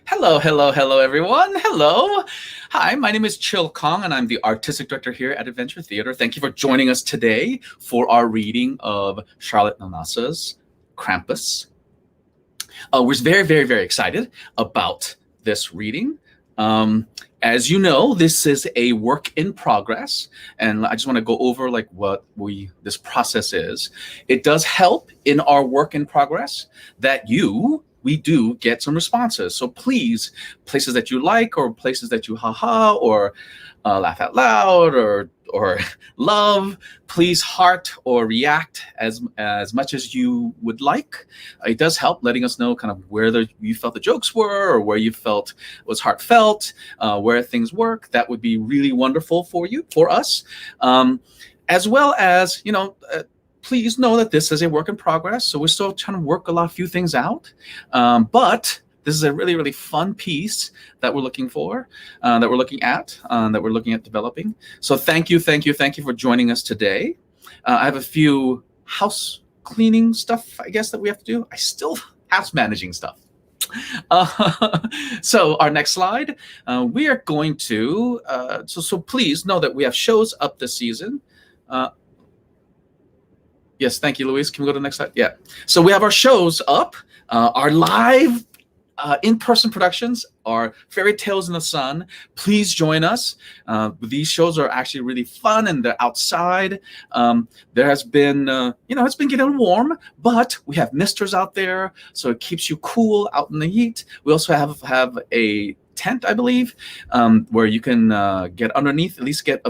Hello, hello, hello, everyone. Hello. Hi, my name is Chill Kong, and I'm the artistic director here at Adventure Theater. Thank you for joining us today for our reading of Charlotte Nanassa's Krampus. We're very, very, very excited about this reading. As you know, this is a work in progress, and I just want to go over like what this process is. It does help in our work in progress that we do get some responses. So please, places that you like, or places that you haha, or laugh out loud, or love, please heart or react as much as you would like. It does help letting us know kind of where you felt the jokes were, or where you felt was heartfelt, where things work. That would be really wonderful for us, as well as please know that this is a work in progress. So we're still trying to work a few things out, but this is a really, really fun piece that we're looking for, that we're looking at developing. So thank you for joining us today. I have a few house cleaning stuff, I guess, that we have to do. I still house managing stuff. So our next slide, we are going to, so please know that we have shows up this season. Yes, thank you, Louise. Can we go to the next slide? Yeah. So we have our shows up, our live in-person productions are Fairy Tales in the Sun. Please join us. These shows are actually really fun, and they're outside. There has been, it's been getting warm, but we have misters out there, so it keeps you cool out in the heat. We also have a tent, I believe, where you can get underneath, at least get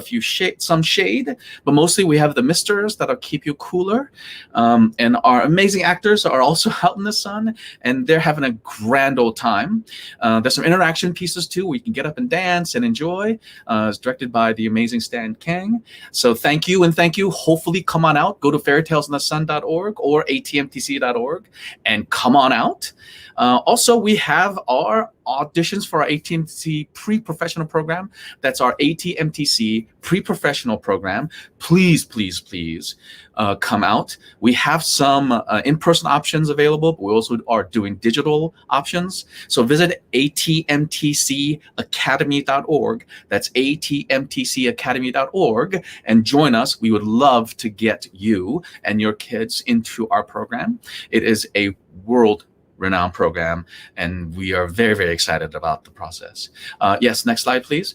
some shade, but mostly we have the misters that'll keep you cooler, and our amazing actors are also out in the sun, and they're having a grand old time. There's some interaction pieces too where you can get up and dance and enjoy. It's directed by the amazing Stan Kang. So thank you. Hopefully come on out, go to fairytalesinthesun.org or atmtc.org and come on out. Also, we have our auditions for our ATMTC pre-professional program. That's our ATMTC pre-professional program. Please come out. We have some in-person options available, but we also are doing digital options. So visit atmtcacademy.org. That's atmtcacademy.org and join us. We would love to get you and your kids into our program. It is a world-renowned program, and we are very, very excited about the process. Yes, next slide, please.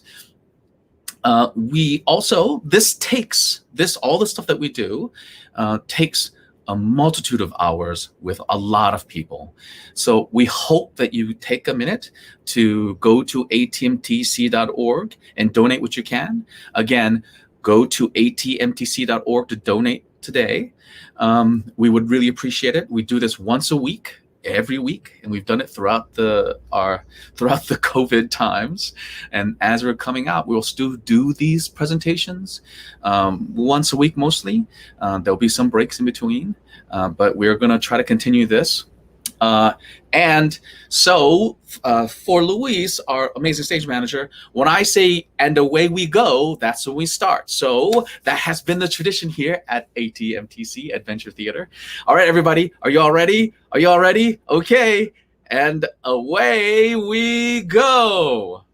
We also, all the stuff that we do takes a multitude of hours with a lot of people. So we hope that you take a minute to go to atmtc.org and donate what you can. Again, go to atmtc.org to donate today. We would really appreciate it. We do this once a week, every week, and we've done it throughout the COVID times. And as we're coming out, we'll still do these presentations once a week mostly. There'll be some breaks in between, but we're going to try to continue this. And so for Louise, our amazing stage manager, when I say "and away we go," that's when we start. So that has been the tradition here at ATMTC Adventure Theater. All right, everybody, are you all ready? Okay, and away we go.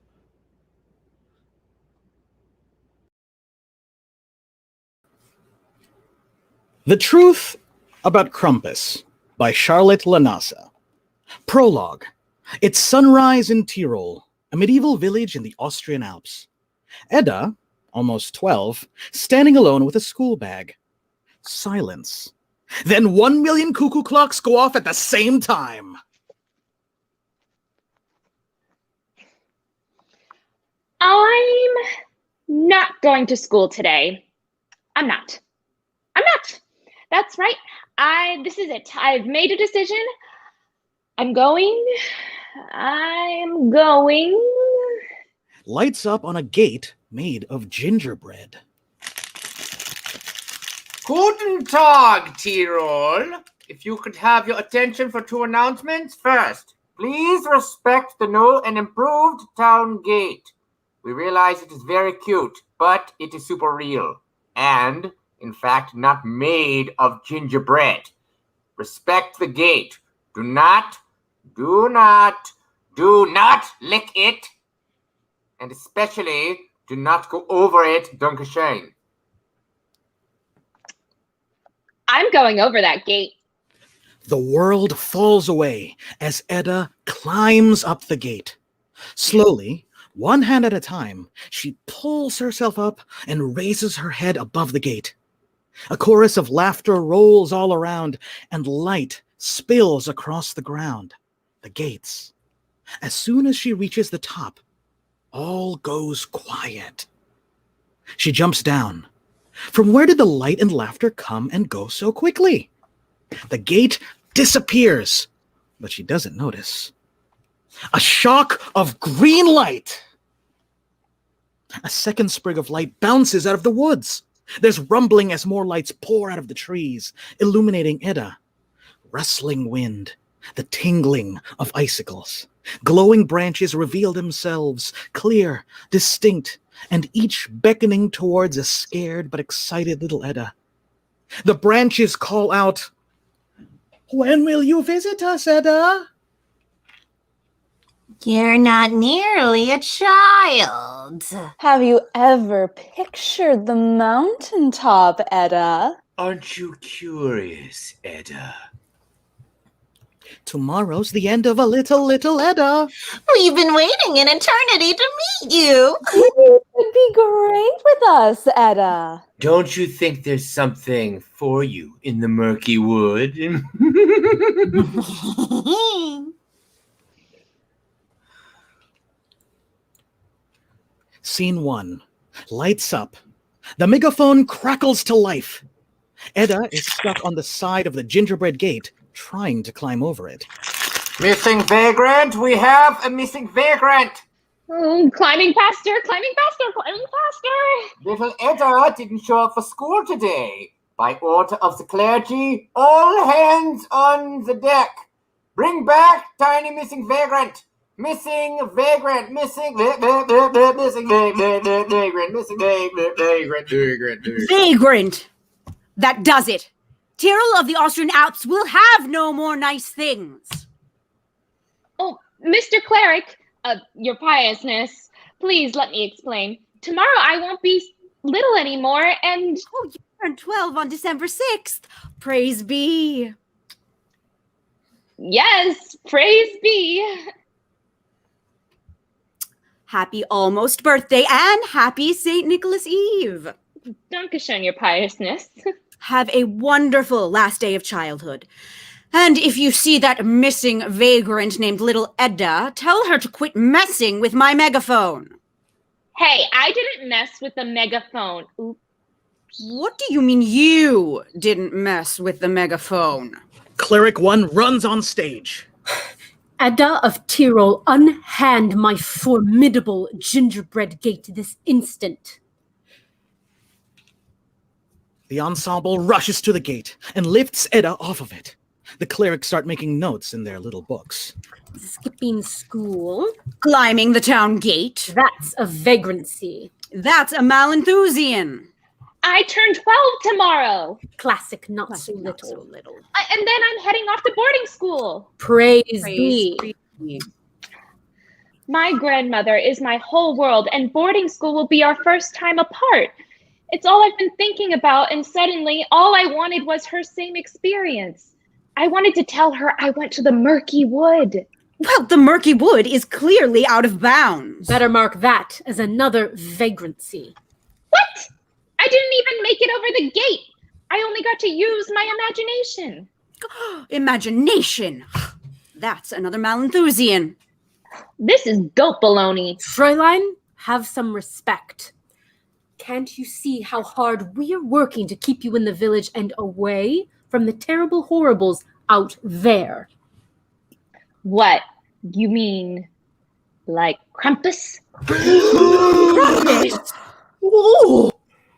The Truth About Krampus by Charlotte Lanassa. Prologue. It's sunrise in Tyrol, a medieval village in the Austrian Alps. Edda, almost 12, standing alone with a school bag. Silence. Then 1 million cuckoo clocks go off at the same time. I'm not going to school today. I'm not. That's right. This is it. I've made a decision. I'm going. Lights up on a gate made of gingerbread. Guten Tag, Tirol. If you could have your attention for 2 announcements. First, please respect the new and improved town gate. We realize it is very cute, but it is super real. And, in fact, not made of gingerbread. Respect the gate. Do not Do not lick it. And especially, do not go over it, Dankeschön. I'm going over that gate. The world falls away as Edda climbs up the gate. Slowly, one hand at a time, she pulls herself up and raises her head above the gate. A chorus of laughter rolls all around, and light spills across the ground, the gates. As soon as she reaches the top, all goes quiet. She jumps down. From where did the light and laughter come and go so quickly? The gate disappears, but she doesn't notice. A shock of green light. A second sprig of light bounces out of the woods. There's rumbling as more lights pour out of the trees, illuminating Edda. Rustling wind, the tingling of icicles. Glowing branches reveal themselves, clear, distinct, and each beckoning towards a scared but excited little Edda. The branches call out, "When will you visit us, Edda?" You're not nearly a child. Have you ever pictured the mountaintop, Edda? Aren't you curious, Edda? Tomorrow's the end of a little Edda. We've been waiting an eternity to meet you. You would be great with us, Edda. Don't you think there's something for you in the murky wood? Scene 1. Lights up. The megaphone crackles to life. Edda is stuck on the side of the gingerbread gate, trying to climb over it. Missing vagrant! We have a missing vagrant! Climbing faster, climbing faster, climbing faster. Little Edda didn't show up for school today. By order of the clergy, all hands on the deck. Bring back tiny missing vagrant. Missing vagrant, missing vagrant, missing vagrant, missing vagrant. Vagrant! That does it. Tyrrell of the Austrian Alps will have no more nice things. Oh, Mr. Cleric, your piousness, please let me explain. Tomorrow I won't be little anymore, and... Oh, you turned 12 on December 6th. Praise be. Yes, praise be. Happy almost birthday and happy St. Nicholas Eve. Dankeschön, your piousness. Have a wonderful last day of childhood. And if you see that missing vagrant named Little Edda, tell her to quit messing with my megaphone. Hey, I didn't mess with the megaphone. Oops. What do you mean you didn't mess with the megaphone? Cleric 1 runs on stage. Edda of Tyrol, unhand my formidable gingerbread gate this instant. The ensemble rushes to the gate and lifts Edda off of it. The clerics start making notes in their little books. Skipping school. Climbing the town gate. That's a vagrancy. That's a malenthusian. I turn 12 tomorrow. Classic not so little. And then I'm heading off to boarding school. Praise be. My grandmother is my whole world, and boarding school will be our first time apart. It's all I've been thinking about, and suddenly all I wanted was her same experience. I wanted to tell her I went to the murky wood. Well, the murky wood is clearly out of bounds. Better mark that as another vagrancy. What? I didn't even make it over the gate. I only got to use my imagination. Imagination. That's another malenthusian. This is goat baloney. Fräulein, have some respect. Can't you see how hard we're working to keep you in the village and away from the terrible horribles out there? What? You mean like Krampus? Krampus? Whoa!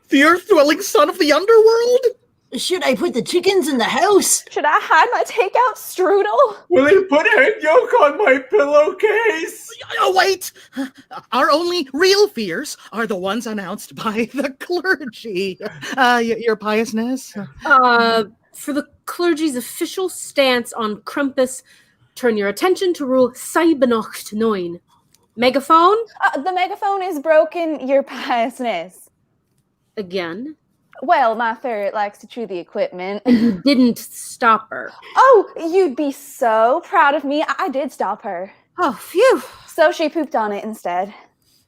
The earth-dwelling son of the underworld? Should I put the chickens in the house? Should I hide my takeout strudel? Will you put head yolk on my pillowcase? Oh, wait! Our only real fears are the ones announced by the clergy. Your piousness? For the clergy's official stance on Krampus, turn your attention to rule 7/9. Megaphone? The megaphone is broken, your piousness. Again. Well, my ferret likes to chew the equipment. And you didn't stop her. Oh, you'd be so proud of me. I did stop her. Oh, phew. So she pooped on it instead.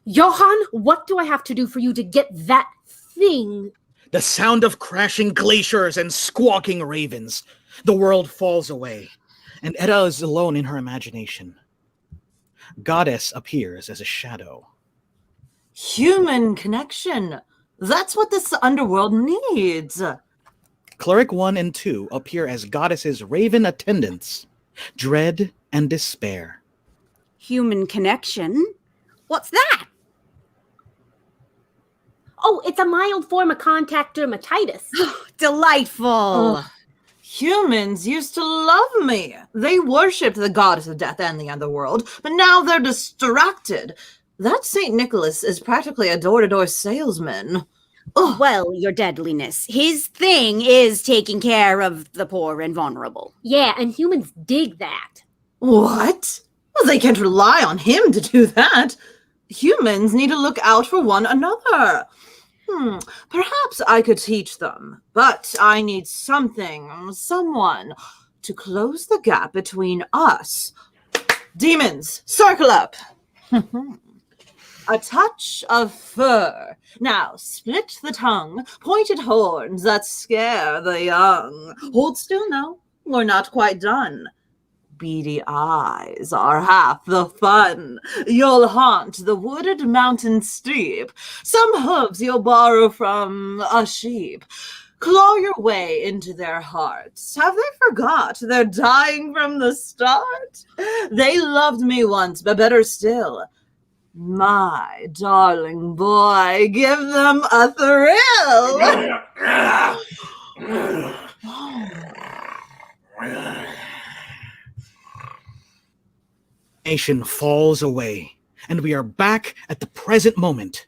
Johann, what do I have to do for you to get that thing? The sound of crashing glaciers and squawking ravens. The world falls away, and Edda is alone in her imagination. Goddess appears as a shadow. Human connection. That's what this underworld needs. Cleric 1 and 2 appear as Goddess's raven attendants, dread and despair. Human connection? What's that? Oh, it's a mild form of contact dermatitis. Delightful. Humans used to love me. They worshipped the goddess of death and the underworld, but now they're distracted. That St. Nicholas is practically a door-to-door salesman. Oh, well, your deadliness. His thing is taking care of the poor and vulnerable. Yeah, and humans dig that. What? Well, they can't rely on him to do that. Humans need to look out for one another. Perhaps I could teach them, but I need someone to close the gap between us. Demons, circle up. A touch of fur. Now, split the tongue, pointed horns that scare the young. Hold still now, we're not quite done. Beady eyes are half the fun. You'll haunt the wooded mountain steep. Some hooves you'll borrow from a sheep. Claw your way into their hearts. Have they forgot they're dying from the start? They loved me once, but better still, my darling boy, give them a thrill. Nation falls away, and we are back at the present moment.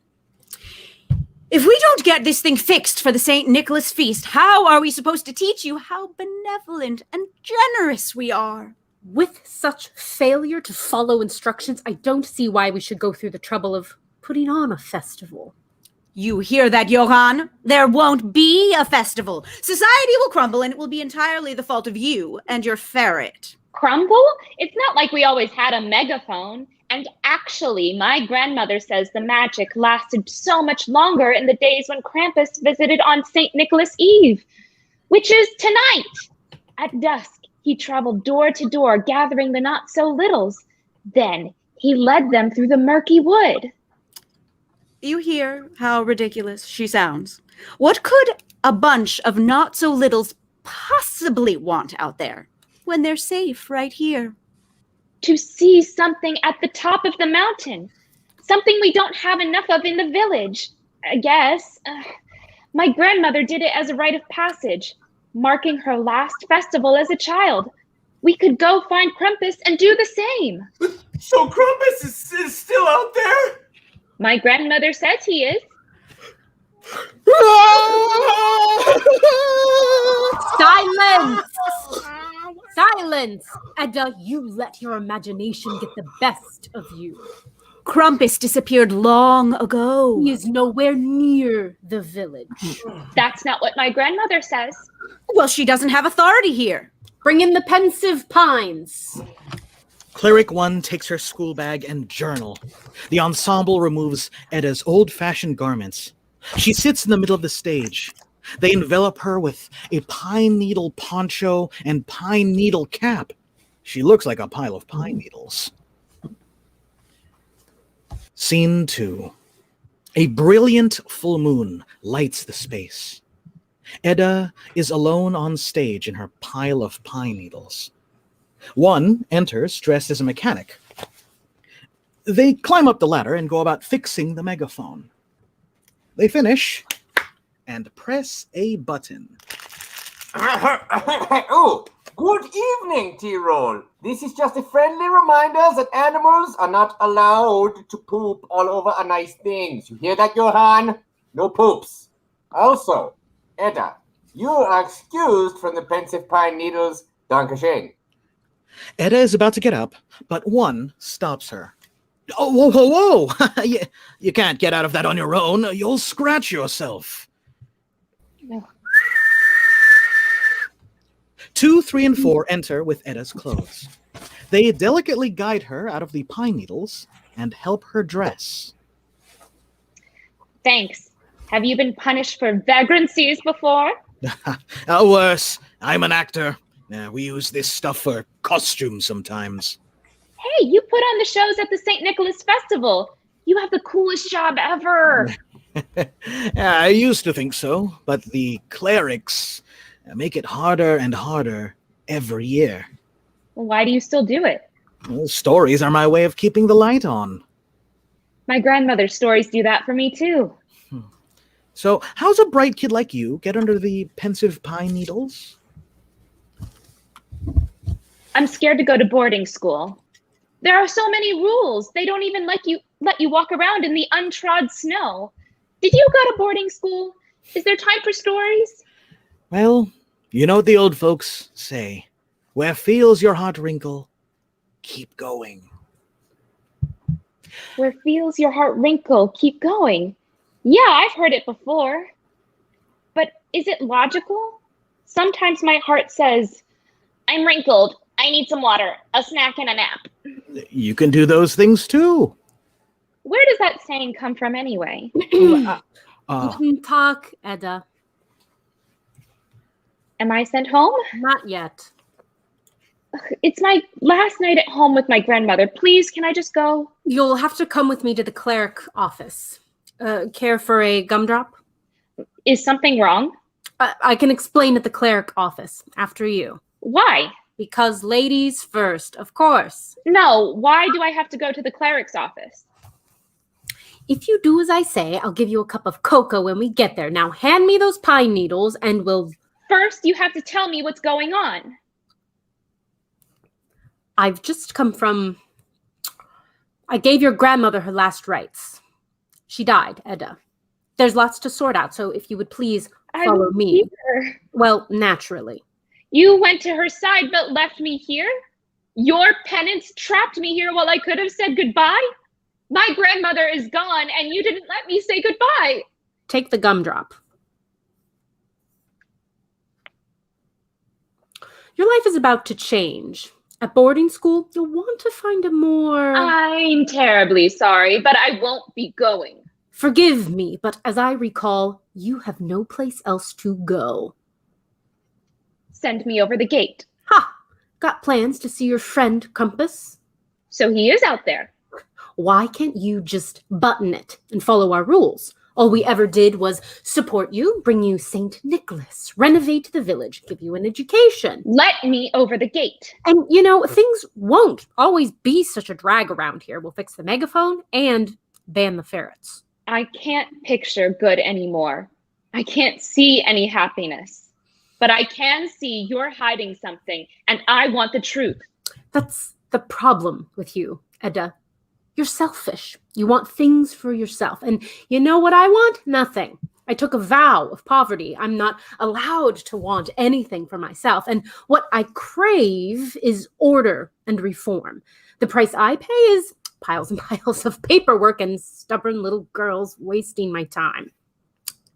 If we don't get this thing fixed for the St. Nicholas feast, how are we supposed to teach you how benevolent and generous we are? With such failure to follow instructions, I don't see why we should go through the trouble of putting on a festival. You hear that, Johann? There won't be a festival. Society will crumble, and it will be entirely the fault of you and your ferret. Crumble? It's not like we always had a megaphone. And actually, my grandmother says the magic lasted so much longer in the days when Krampus visited on St. Nicholas Eve, which is tonight. At dusk, he traveled door to door, gathering the not-so-littles. Then he led them through the murky wood. You hear how ridiculous she sounds. What could a bunch of not-so-littles possibly want out there when they're safe right here? To see something at the top of the mountain. Something we don't have enough of in the village, I guess. My grandmother did it as a rite of passage, marking her last festival as a child. We could go find Krampus and do the same. So Krampus is still out there? My grandmother says he is. Silence! Silence! Edda, you let your imagination get the best of you. Krampus disappeared long ago. He is nowhere near the village. That's not what my grandmother says. Well, she doesn't have authority here. Bring in the pensive pines. Cleric 1 takes her school bag and journal. The ensemble removes Edda's old-fashioned garments. She sits in the middle of the stage. They envelop her with a pine needle poncho and pine needle cap. She looks like a pile of pine needles. Scene 2. A brilliant full moon lights the space. Edda is alone on stage in her pile of pine needles. One enters dressed as a mechanic. They climb up the ladder and go about fixing the megaphone. They finish and press a button. Oh, good evening, T-Roll. This is just a friendly reminder that animals are not allowed to poop all over a nice things. You hear that, Johann? No poops. Also, Edda, you are excused from the pensive pine needles. Dankeschön. Edda is about to get up, but one stops her. Oh, whoa, whoa, whoa! You can't get out of that on your own. You'll scratch yourself. No. 2, 3, and 4 enter with Edda's clothes. They delicately guide her out of the pine needles and help her dress. Thanks. Have you been punished for vagrancies before? Worse. I'm an actor. We use this stuff for costumes sometimes. Hey, you put on the shows at the St. Nicholas Festival. You have the coolest job ever. I used to think so, but the clerics make it harder and harder every year. Well, why do you still do it? Well, stories are my way of keeping the light on. My grandmother's stories do that for me too. So, how's a bright kid like you get under the pensive pine needles? I'm scared to go to boarding school. There are so many rules. They don't even let you walk around in the untrod snow. Did you go to boarding school? Is there time for stories? Well, you know what the old folks say. Where feels your heart wrinkle, keep going. Where feels your heart wrinkle, keep going. Yeah, I've heard it before. But is it logical? Sometimes my heart says, I'm wrinkled. I need some water, a snack, and a nap. You can do those things too. Where does that saying come from anyway? You can talk, Edda. Am I sent home? Not yet. It's my last night at home with my grandmother. Please, can I just go? You'll have to come with me to the cleric office. Care for a gumdrop? Is something wrong? I can explain at the cleric office after you. Why? Because ladies first, of course. No, why do I have to go to the cleric's office? If you do as I say, I'll give you a cup of cocoa when we get there. Now hand me those pine needles and we'll... First, you have to tell me what's going on. I've just come from... I gave your grandmother her last rites. She died, Edda. There's lots to sort out, so if you would please follow me. Here. Well, naturally. You went to her side but left me here? Your penance trapped me here while I could have said goodbye? My grandmother is gone and you didn't let me say goodbye. Take the gumdrop. Your life is about to change. At boarding school, you'll want to find a more... I'm terribly sorry, but I won't be going. Forgive me, but as I recall, you have no place else to go. Send me over the gate. Ha! Got plans to see your friend Krampus? So he is out there. Why can't you just button it and follow our rules? All we ever did was support you, bring you St. Nicholas, renovate the village, give you an education. Let me over the gate. And, you know, things won't always be such a drag around here. We'll fix the megaphone and ban the ferrets. I can't picture good anymore. I can't see any happiness. But I can see you're hiding something, and I want the truth. That's the problem with you, Edda. You're selfish. You want things for yourself. And you know what I want? Nothing. I took a vow of poverty. I'm not allowed to want anything for myself. And what I crave is order and reform. The price I pay is piles and piles of paperwork and stubborn little girls wasting my time.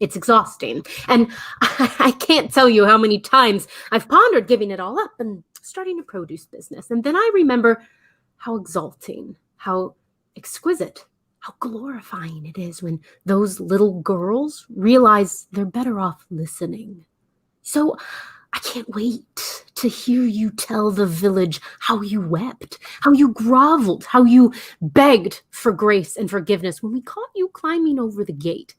It's exhausting. And I can't tell you how many times I've pondered giving it all up and starting a produce business. And then I remember how exalting, how exquisite, how glorifying it is when those little girls realize they're better off listening. So I can't wait to hear you tell the village how you wept, how you groveled, how you begged for grace and forgiveness when we caught you climbing over the gate.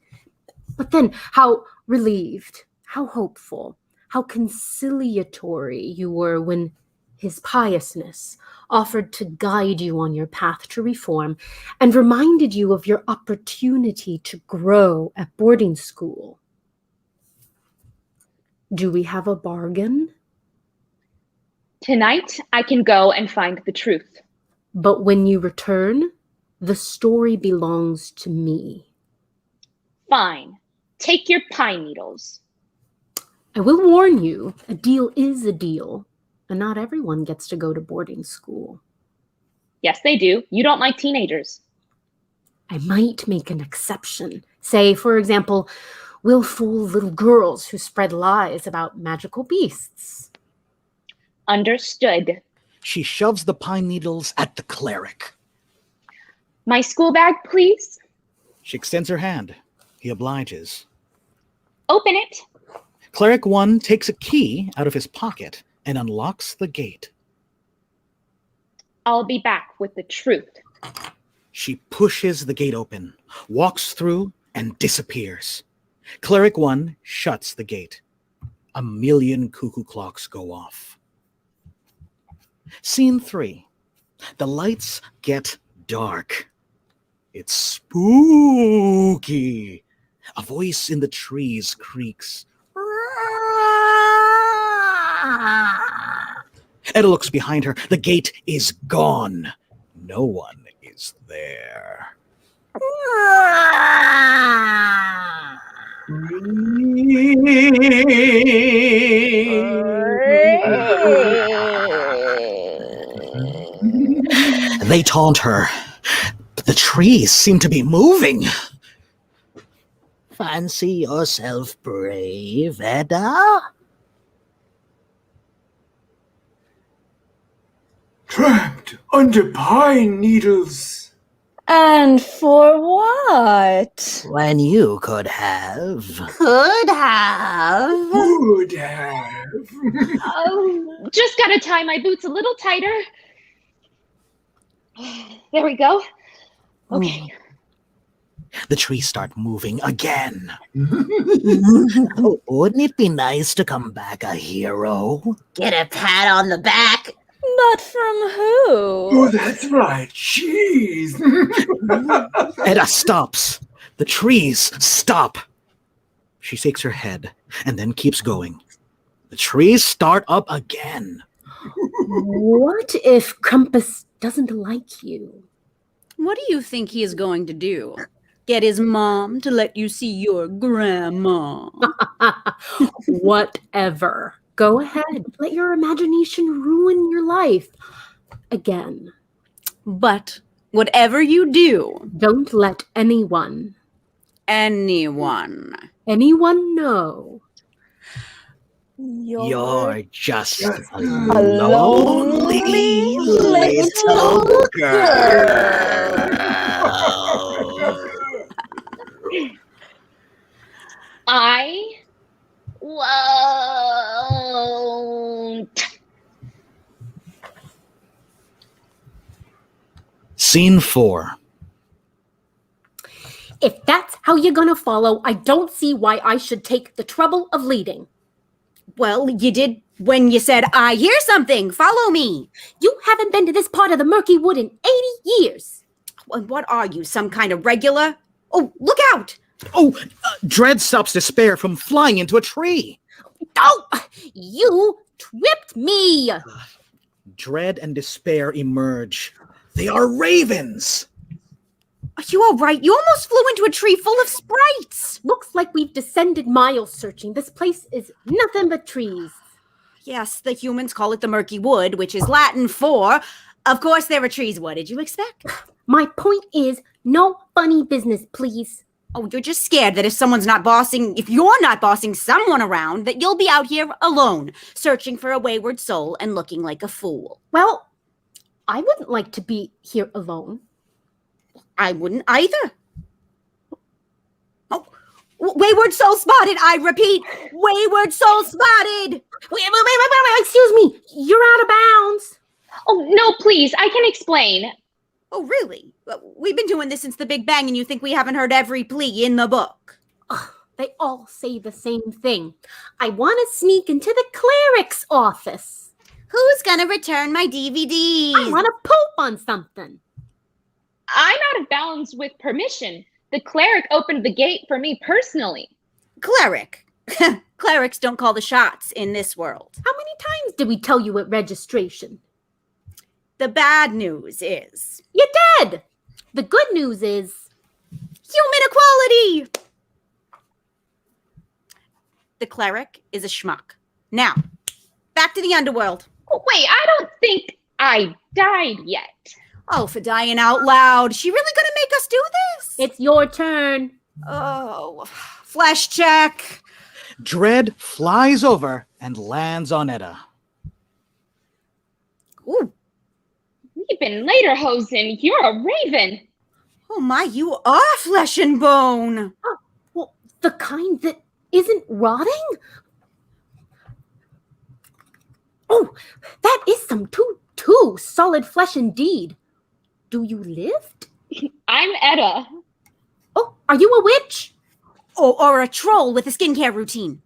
But then how relieved, how hopeful, how conciliatory you were when his piousness offered to guide you on your path to reform and reminded you of your opportunity to grow at boarding school. Do we have a bargain? Tonight, I can go and find the truth. But when you return, the story belongs to me. Fine. Take your pine needles. I will warn you, a deal is a deal. And not everyone gets to go to boarding school. Yes, they do. You don't like teenagers. I might make an exception. Say, for example, willful little girls who spread lies about magical beasts. Understood. She shoves the pine needles at the cleric. My school bag, please. She extends her hand. He obliges. Open it. Cleric 1 takes a key out of his pocket and unlocks the gate. I'll be back with the truth. She pushes the gate open, walks through, and disappears. Cleric 1 shuts the gate. A million cuckoo clocks go off. Scene 3. The lights get dark. It's spooky. A voice in the trees creaks. Edda looks behind her. The gate is gone. No one is there. They taunt her, but the trees seem to be moving. Fancy yourself brave, Edda? Trapped under pine needles. And for what? When you could have. Could have. Would have. Oh, just gotta tie my boots a little tighter. There we go. Okay. The trees start moving again. Wouldn't it be nice to come back a hero? Get a pat on the back. But from who? Oh, that's right. Cheese. Edda stops. The trees stop. She shakes her head and then keeps going. The trees start up again. What if Krampus doesn't like you? What do you think he is going to do? Get his mom to let you see your grandma? Whatever. Go ahead. Let your imagination ruin your life. Again. But whatever you do, Don't let anyone know. You're just Just a lonely little girl. I won't. Scene 4. If that's how you're gonna follow, I don't see why I should take the trouble of leading. well, you did when you said, I hear something, follow me. You haven't been to this part of the murky wood in 80 years. What are you, some kind of regular? Oh, look out! Dread stops Despair from flying into a tree. Oh, you tripped me. Dread and Despair emerge. They are ravens. Are you all right? You almost flew into a tree full of sprites. Looks like we've descended miles searching. This place is nothing but trees. Yes, the humans call it the murky wood, which is Latin for, of course there are trees. What did you expect? My point is, no funny business, please. Oh, you're just scared that if you're not bossing someone around, that you'll be out here alone, searching for a wayward soul and looking like a fool. Well, I wouldn't like to be here alone. I wouldn't either. Oh, wayward soul spotted, I repeat, wayward soul spotted. Wait, excuse me. You're out of bounds. Oh, no, please. I can explain. Oh, really? We've been doing this since the Big Bang, and you think we haven't heard every plea in the book? Ugh, they all say the same thing. I want to sneak into the cleric's office. Who's gonna return my DVDs? I want to poop on something. I'm out of bounds with permission. The cleric opened the gate for me personally. Cleric. Clerics don't call the shots in this world. How many times did we tell you at registration? The bad news is You're dead. The good news is human equality. The cleric is a schmuck. Now, back to the underworld. Wait, I don't think I died yet. Oh, for dying out loud. She really gonna make us do this? It's your turn. Oh, flash check. Dread flies over and lands on Edda. Ooh. We've been lederhosen. You're a raven. Oh my, you are flesh and bone. Well, the kind that isn't rotting? Oh, that is some too solid flesh indeed. Do you lift? I'm Edda. Oh, are you a witch? Or a troll with a skincare routine.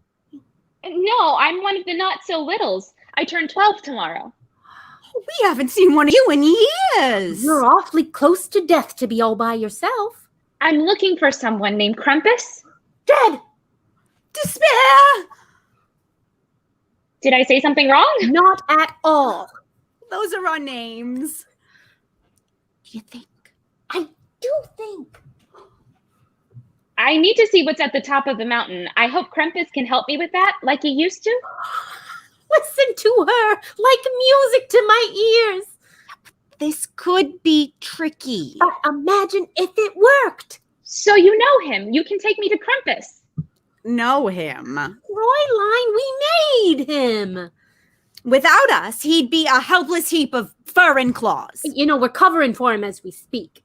No, I'm one of the not-so-littles. I turn 12 tomorrow. We haven't seen one of you in years. You're awfully close to death to be all by yourself. I'm looking for someone named Krampus. Dead! Despair! Did I say something wrong? Not at all. Those are our names. Do you think? I do think. I need to see what's at the top of the mountain. I hope Krampus can help me with that, like he used to. Listen to her like music to my ears. This could be tricky. But imagine if it worked. So you know him. You can take me to Krampus. Know him. Fräulein, we made him. Without us, he'd be a helpless heap of fur and claws. You know, we're covering for him as we speak.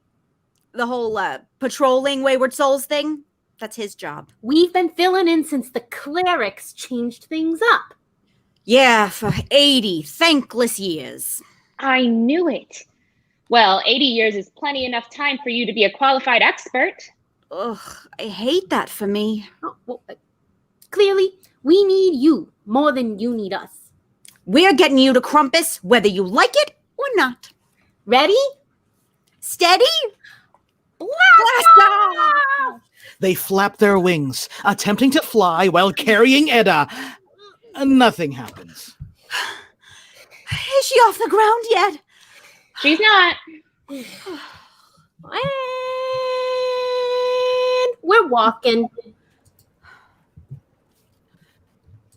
The whole patrolling wayward souls thing, that's his job. We've been filling in since the clerics changed things up. Yeah, for 80 thankless years. I knew it. Well, 80 years is plenty enough time for you to be a qualified expert. Ugh, I hate that for me. Oh, well, clearly, we need you more than you need us. We're getting you to Krampus, whether you like it or not. Ready? Steady? Blast off! They flap their wings, attempting to fly while carrying Edda. Nothing happens. Is she off the ground yet? She's not. And we're walking.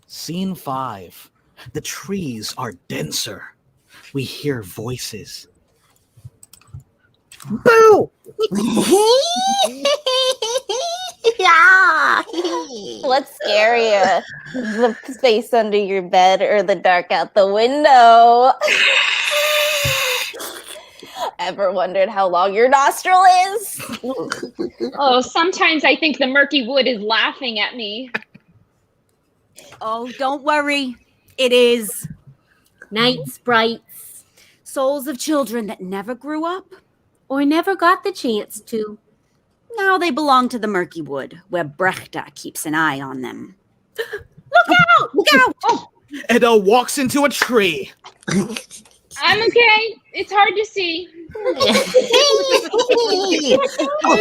Scene 5. The trees are denser. We hear voices. Boo! Yeah. What's scarier? The space under your bed or the dark out the window? Ever wondered how long your nostril is? Oh, sometimes I think the murky wood is laughing at me. Oh, don't worry. It is. Night sprites. Souls of children that never grew up. Or never got the chance to. Now they belong to the murky wood, where Brechta keeps an eye on them. Look out! Look out! Oh. Edda walks into a tree. I'm okay. It's hard to see. Oh,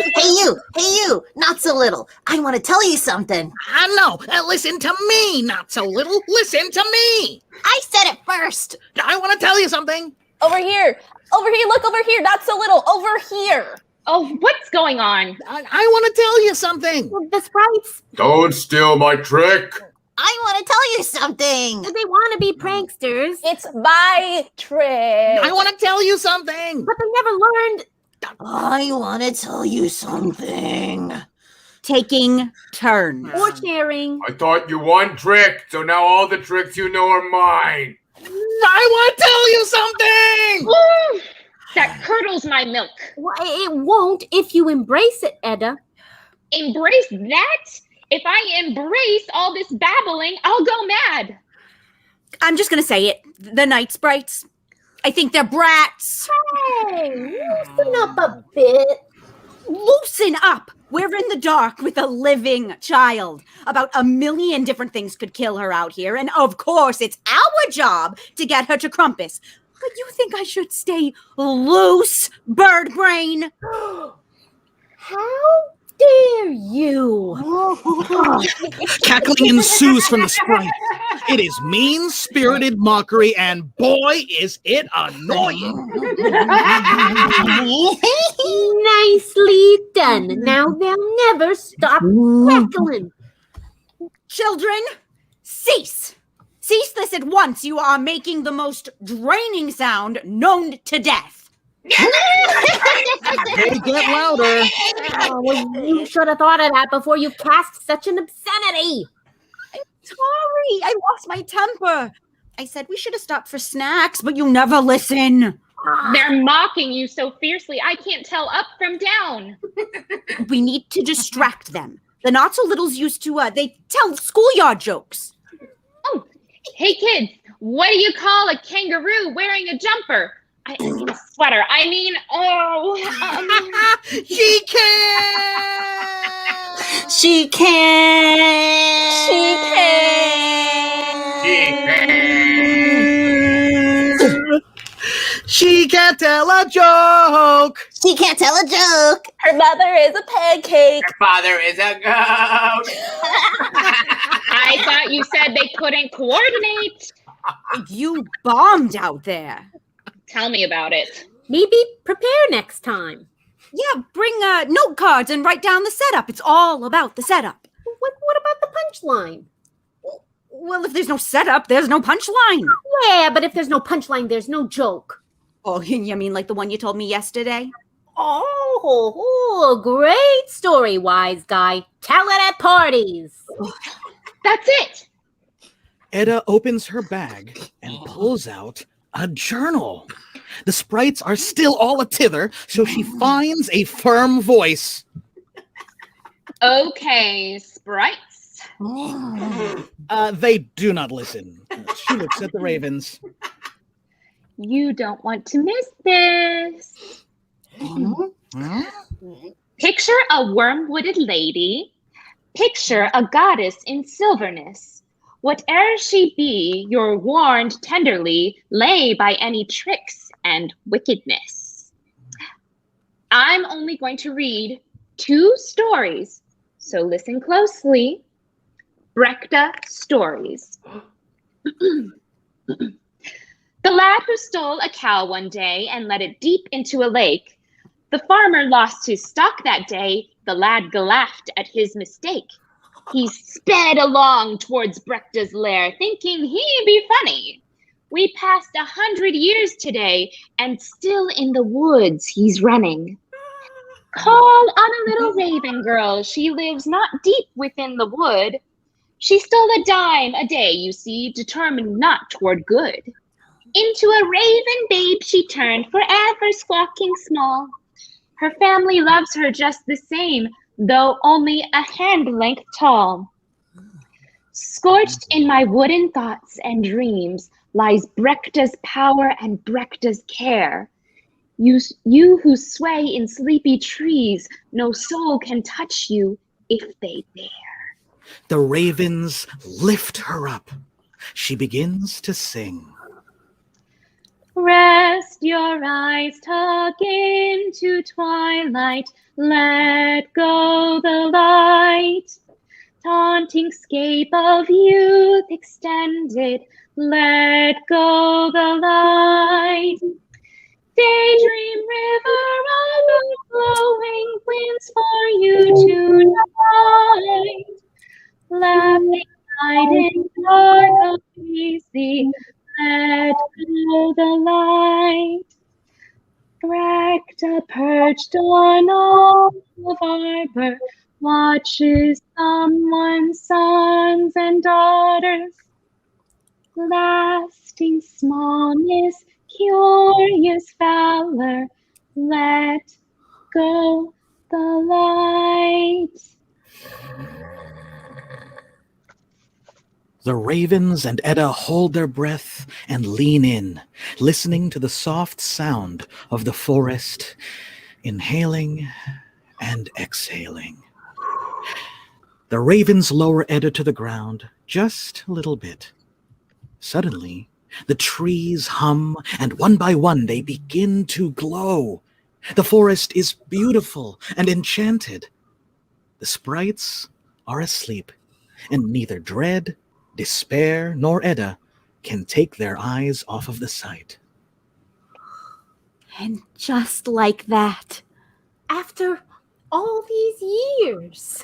hey you, not so little. I want to tell you something. No, listen to me, not so little. Listen to me. I said it first. I want to tell you something. Over here, look over here, not so little, over here. Oh, what's going on? I want to tell you something. The sprites, Don't steal my trick. I want to tell you something. they want to be pranksters, It's my trick. I want to tell you something. but they never learned. I want to tell you something. Taking turns. Or sharing. I taught you one trick, so now all the tricks you know are mine. I want to tell you something. Ooh, that curdles my milk. Well, it won't if you embrace it, Edda. Embrace that? If I embrace all this babbling, I'll go mad. I'm just going to say it. The night sprites. I think they're brats. Hey, loosen up a bit. Loosen up. We're in the dark with a living child. About 1 million different things could kill her out here. And of course, it's our job to get her to Krampus. But you think I should stay loose, bird brain? How dare you? Cackling ensues from the sprite. It is mean-spirited mockery, and boy, is it annoying. Nicely done. Now they'll never stop cackling. Children, cease. Cease this at once. You are making the most draining sound known to death. They get louder. Oh, well, you should have thought of that before you cast such an obscenity. Sorry, I lost my temper. I said we should have stopped for snacks, but you never listen. They're mocking you so fiercely, I can't tell up from down. We need to distract them. The not-so-littles used to, they tell schoolyard jokes. Oh, hey kids, what do you call a kangaroo wearing a jumper? I mean a sweater. I mean, She can! She can! She can. She can't tell a joke! She can't tell a joke! Her mother is a pancake. Her father is a goat. I thought you said they couldn't coordinate. You bombed out there. Tell me about it. Maybe prepare next time. Yeah, bring note cards and write down the setup. It's all about the setup. What about the punchline? Well, if there's no setup, there's no punchline. Yeah, but if there's no punchline, there's no joke. Oh, you mean like the one you told me yesterday? Oh, great story, wise guy. Tell it at parties. That's it. Edda opens her bag and pulls out a journal. The sprites are still all a tither, so she finds a firm voice. Okay, sprites. They do not listen. She looks at the ravens. You don't want to miss this. Picture a worm-wooded lady. Picture a goddess in silverness. Whate'er she be, you're warned tenderly, lay by any tricks and wickedness. I'm only going to read 2 stories, so listen closely. Brekta stories. The lad who stole a cow one day and let it deep into a lake. The farmer lost his stock that day. The lad laughed at his mistake. He sped along towards Brekta's lair, thinking he'd be funny. We passed 100 years today, and still in the woods he's running. Call on a little raven girl. She lives not deep within the wood. She stole a dime a day, you see, determined not toward good. Into a raven babe she turned, forever squawking small. Her family loves her just the same, though only a hand-length tall. Scorched in my wooden thoughts and dreams lies Brekta's power and Brekta's care. You who sway in sleepy trees, no soul can touch you if they dare. The ravens lift her up. She begins to sing. Rest your eyes, tuck into twilight, let go the light. Taunting scape of youth extended, let go the light. Daydream river overflowing winds for you tonight. Laughing night in dark of easy, let go the light. Brekta perched on olive arbor, watches someone's sons and daughters. Lasting smallness, curious valor, let go the light. The ravens and Edda hold their breath and lean in, listening to the soft sound of the forest, inhaling and exhaling. The ravens lower Edda to the ground just a little bit. Suddenly, the trees hum, and one by one they begin to glow. The forest is beautiful and enchanted. The sprites are asleep, and neither dread, despair, nor Edda can take their eyes off of the sight. And just like that, After all these years.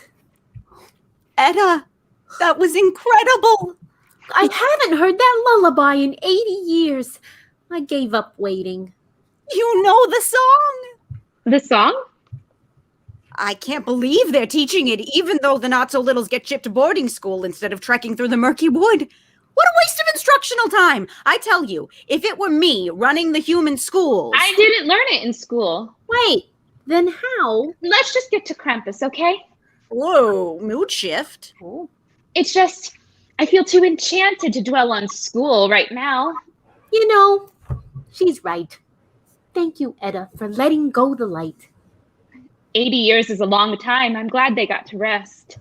Edda, that was incredible. I haven't heard that lullaby in 80 years. I gave up waiting. You know the song? The song? I can't believe they're teaching it, even though the not-so-littles get shipped to boarding school instead of trekking through the murky wood. What a waste of instructional time! I tell you, if it were me running the human schools... I didn't learn it in school. Wait, then how? Let's just get to Krampus, okay? Whoa, mood shift. It's just, I feel too enchanted to dwell on school right now. You know, she's right. Thank you, Edda, for letting go the light. 80 years is a long time. I'm glad they got to rest.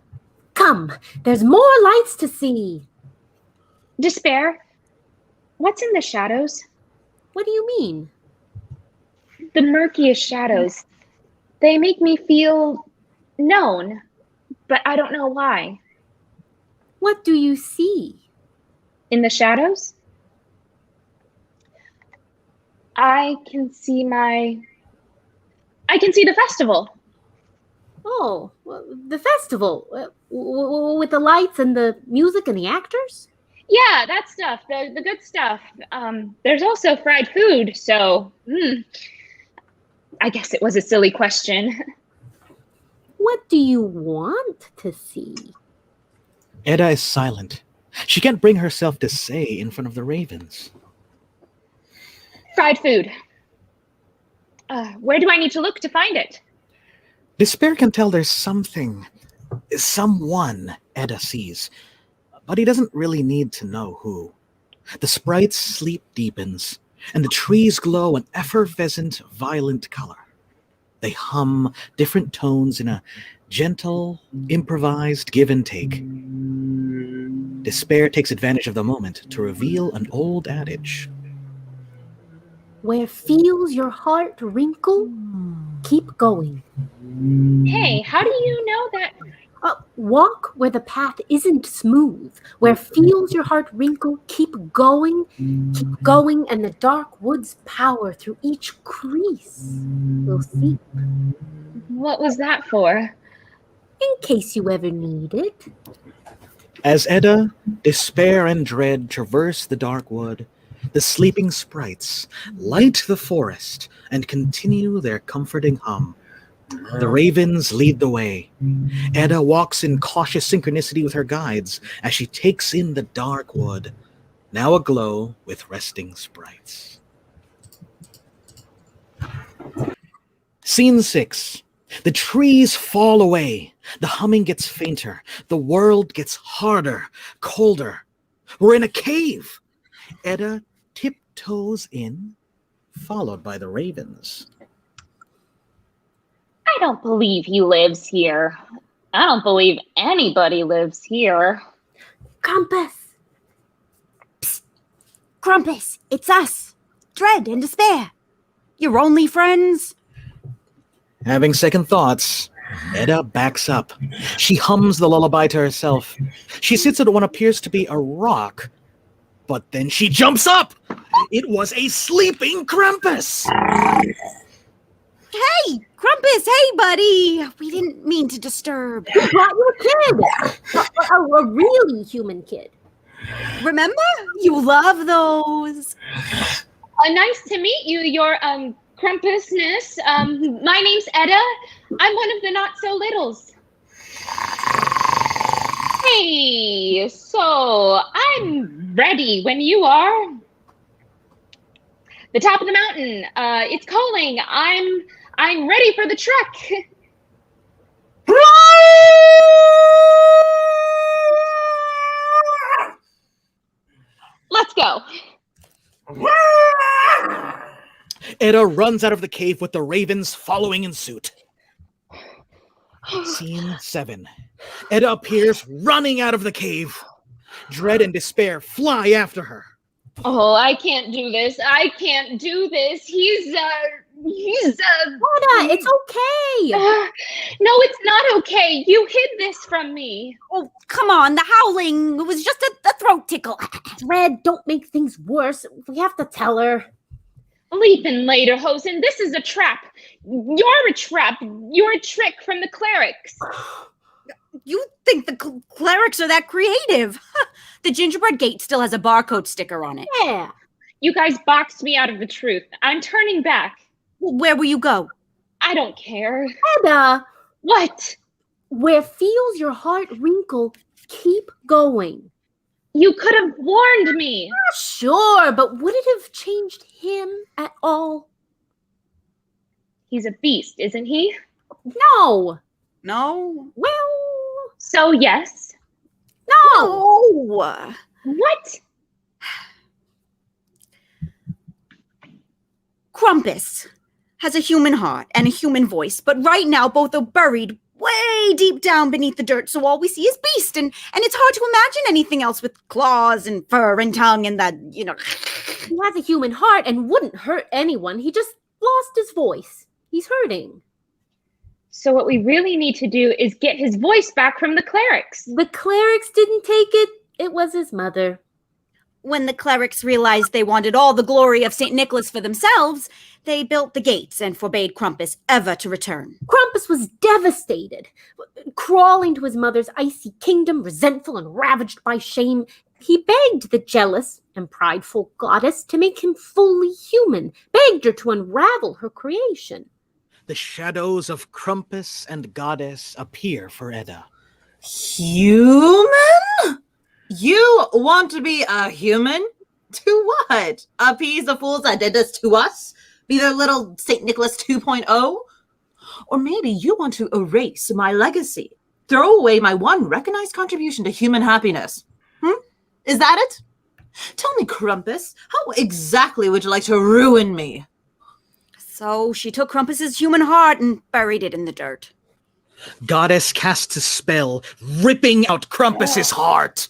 Come, there's more lights to see. Despair, what's in the shadows? What do you mean? The murkiest shadows. They make me feel known, but I don't know why. What do you see? In the shadows? I can see the festival. Oh, well, the festival. With the lights and the music and the actors? Yeah, that stuff, the good stuff. There's also fried food, so I guess it was a silly question. What do you want to see? Edda is silent. She can't bring herself to say in front of the ravens. Fried food. Where do I need to look to find it? Despair can tell there's someone Edda sees, but he doesn't really need to know who. The sprite's sleep deepens, and the trees glow an effervescent, violent color. They hum different tones in a gentle, improvised give and take. Despair takes advantage of the moment to reveal an old adage. Where feels your heart wrinkle, keep going. Hey, how do you know that? Walk where the path isn't smooth. Where feels your heart wrinkle, keep going, and the dark woods power through each crease. We'll see. What was that for? In case you ever need it. As Edda, Despair, and Dread traverse the dark wood, the sleeping sprites light the forest and continue their comforting hum. The ravens lead the way. Edda walks in cautious synchronicity with her guides as she takes in the dark wood, now aglow with resting sprites. Scene 6. The trees fall away. The humming gets fainter. The world gets harder, colder. We're in a cave. Edda tiptoes in, followed by the ravens. I don't believe he lives here. I don't believe anybody lives here. Krampus! Psst. Krampus, it's us, Dread and Despair. Your only friends? Having second thoughts, Edda backs up. She hums the lullaby to herself. She sits at what appears to be a rock, but then she jumps up! It was a sleeping Krampus! Hey, Krampus, hey, buddy. We didn't mean to disturb. You brought your kid! A really human kid. Remember? You love those. Nice to meet you, your Krampusness. My name's Edda. I'm one of the not-so-littles. Hey, so I'm ready when you are. The top of the mountain. It's calling. I'm ready for the trek. Let's go. Edda runs out of the cave with the ravens following in suit. Scene 7. Edda appears running out of the cave. Dread and Despair fly after her. Oh, I can't do this. I can't do this. He's Edda, it's okay. No, it's not okay. You hid this from me. Oh, come on. The howling was just a throat tickle. Dread, don't make things worse. We have to tell her. Leapin' later, Hosen. This is a trap. You're a trap. You're a trick from the clerics. you think the clerics are that creative? The gingerbread gate still has a barcode sticker on it. Yeah. You guys boxed me out of the truth. I'm turning back. Where will you go? I don't care. Edda, What? where feels your heart wrinkle, keep going. You could have warned me. Sure, but would it have changed him at all? He's a beast, isn't he? No. No. Well, So yes. no. No. What? Krampus has a human heart and a human voice, but right now both are buried way deep down beneath the dirt, so all we see is beast, and it's hard to imagine anything else with claws and fur and tongue and that, He has a human heart and wouldn't hurt anyone. He just lost his voice. He's hurting. So what we really need to do is get his voice back from the clerics. The clerics didn't take it. It was his mother. When the clerics realized they wanted all the glory of St. Nicholas for themselves, they built the gates and forbade Krampus ever to return. Krampus was devastated, crawling to his mother's icy kingdom, resentful and ravaged by shame. He begged the jealous and prideful goddess to make him fully human, begged her to unravel her creation. The shadows of Krampus and goddess appear for Edda. Human? You want to be a human? To what? Appease the fools that did this to us? Be their little St. Nicholas 2.0? Or maybe you want to erase my legacy, throw away my one recognized contribution to human happiness. Is that it? Tell me, Krampus, how exactly would you like to ruin me? So she took Krampus's human heart and buried it in the dirt. Goddess casts a spell, ripping out Krampus's heart.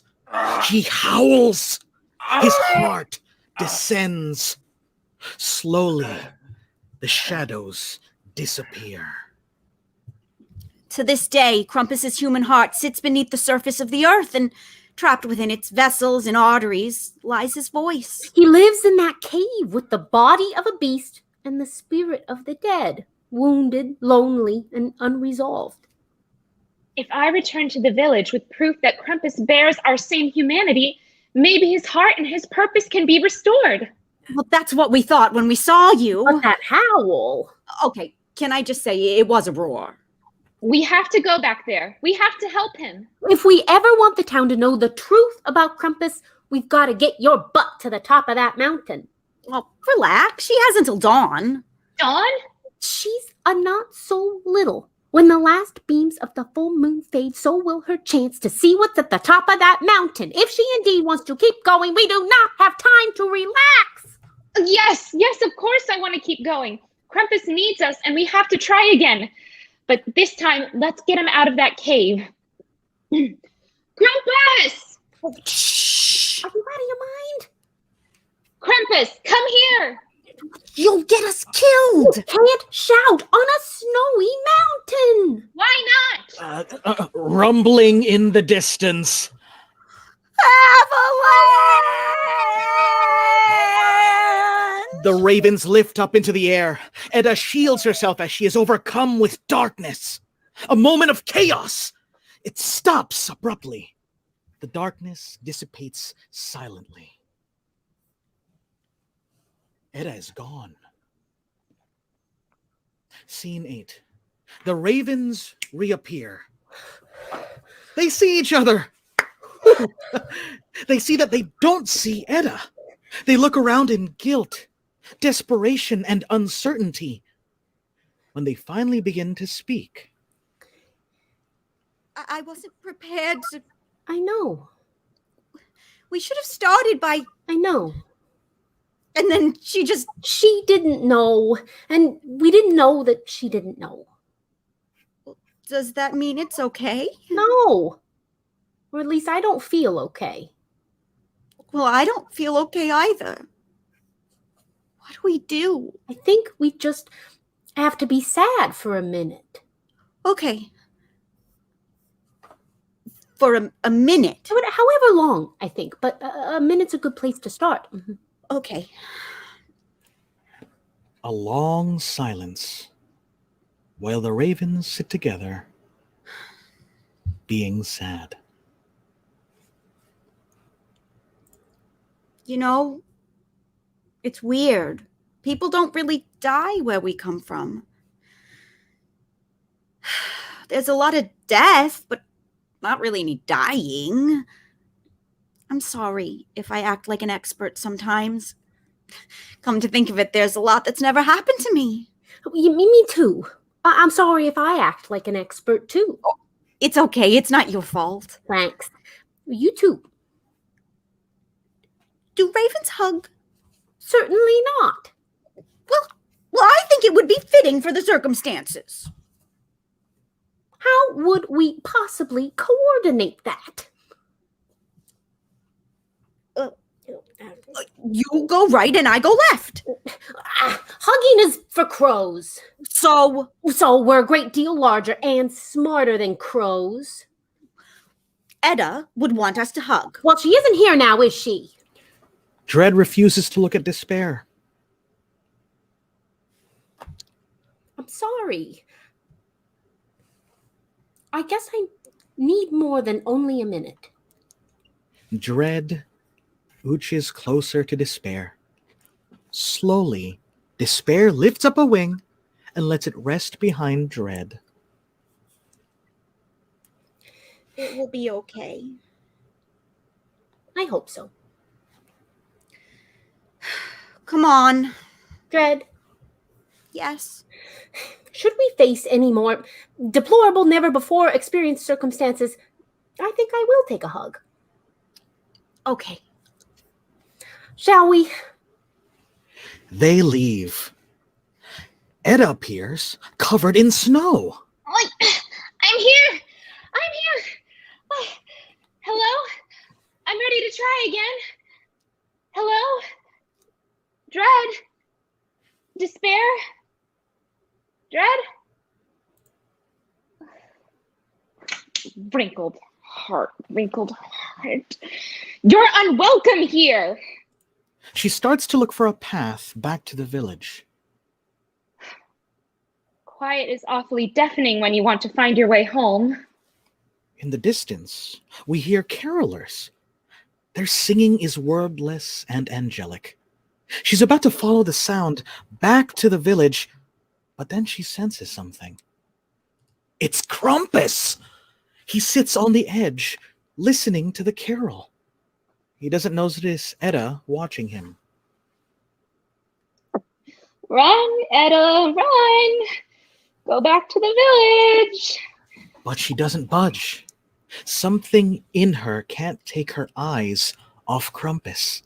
He howls. His heart descends. Slowly, the shadows disappear. To this day, Krampus's human heart sits beneath the surface of the earth, and trapped within its vessels and arteries lies his voice. He lives in that cave with the body of a beast and the spirit of the dead, wounded, lonely, and unresolved. If I return to the village with proof that Krampus bears our same humanity, maybe his heart and his purpose can be restored. Well, that's what we thought when we saw you. But that howl. Okay, can I just say it was a roar? We have to go back there. We have to help him. If we ever want the town to know the truth about Krampus, we've got to get your butt to the top of that mountain. Well, relax. She has until dawn. Dawn? She's a not so little. When the last beams of the full moon fade, so will her chance to see what's at the top of that mountain. If she indeed wants to keep going, we do not have time to relax. Yes, of course I want to keep going. Krampus needs us, and we have to try again. But this time, let's get him out of that cave. Krampus! Shh! Are you out of your mind? Krampus, come here! You'll get us killed! You can't shout on a snowy mountain! Why not? Rumbling in the distance. Avalanche! The ravens lift up into the air. Edda shields herself as she is overcome with darkness. A moment of chaos. It stops abruptly. The darkness dissipates silently. Edda is gone. Scene 8. The ravens reappear. They see each other. They see that they don't see Edda. They look around in guilt, desperation, and uncertainty. When they finally begin to speak. I wasn't prepared to... I know. We should have started by... I know. And then she didn't know. And we didn't know that she didn't know. Does that mean it's okay? No. Or at least I don't feel okay. Well, I don't feel okay either. What do we do? I think we just have to be sad for a minute. Okay. For a minute. However long, I think. But a minute's a good place to start. Mm-hmm. Okay. A long silence while the ravens sit together being sad. You know, it's weird. People don't really die where we come from. There's a lot of death, but not really any dying. I'm sorry if I act like an expert sometimes. Come to think of it, there's a lot that's never happened to me. Me too. I'm sorry if I act like an expert too. Oh, it's okay. It's not your fault. Thanks. You too. Do ravens hug? Certainly not. Well, I think it would be fitting for the circumstances. How would we possibly coordinate that? You go right and I go left. Hugging is for crows. So we're a great deal larger and smarter than crows. Edda would want us to hug. Well, she isn't here now, is she? Dread refuses to look at despair. I'm sorry. I guess I need more than only a minute. Dread ooches closer to despair. Slowly, despair lifts up a wing and lets it rest behind Dread. It will be okay. I hope so. Come on. Dread. Yes. Should we face any more deplorable, never-before experienced circumstances, I think I will take a hug. Okay. Shall we? They leave. Edda appears, covered in snow. I'm here. Oh, hello? I'm ready to try again. Hello? Dread? Despair? Dread? Wrinkled heart. You're unwelcome here. She starts to look for a path back to the village. Quiet is awfully deafening when you want to find your way home. In the distance, we hear carolers. Their singing is wordless and angelic. She's about to follow the sound back to the village, but then she senses something. It's Krampus! He sits on the edge, listening to the carol. He doesn't notice Edda watching him. Run, Edda, run! Go back to the village! But she doesn't budge. Something in her can't take her eyes off Krampus.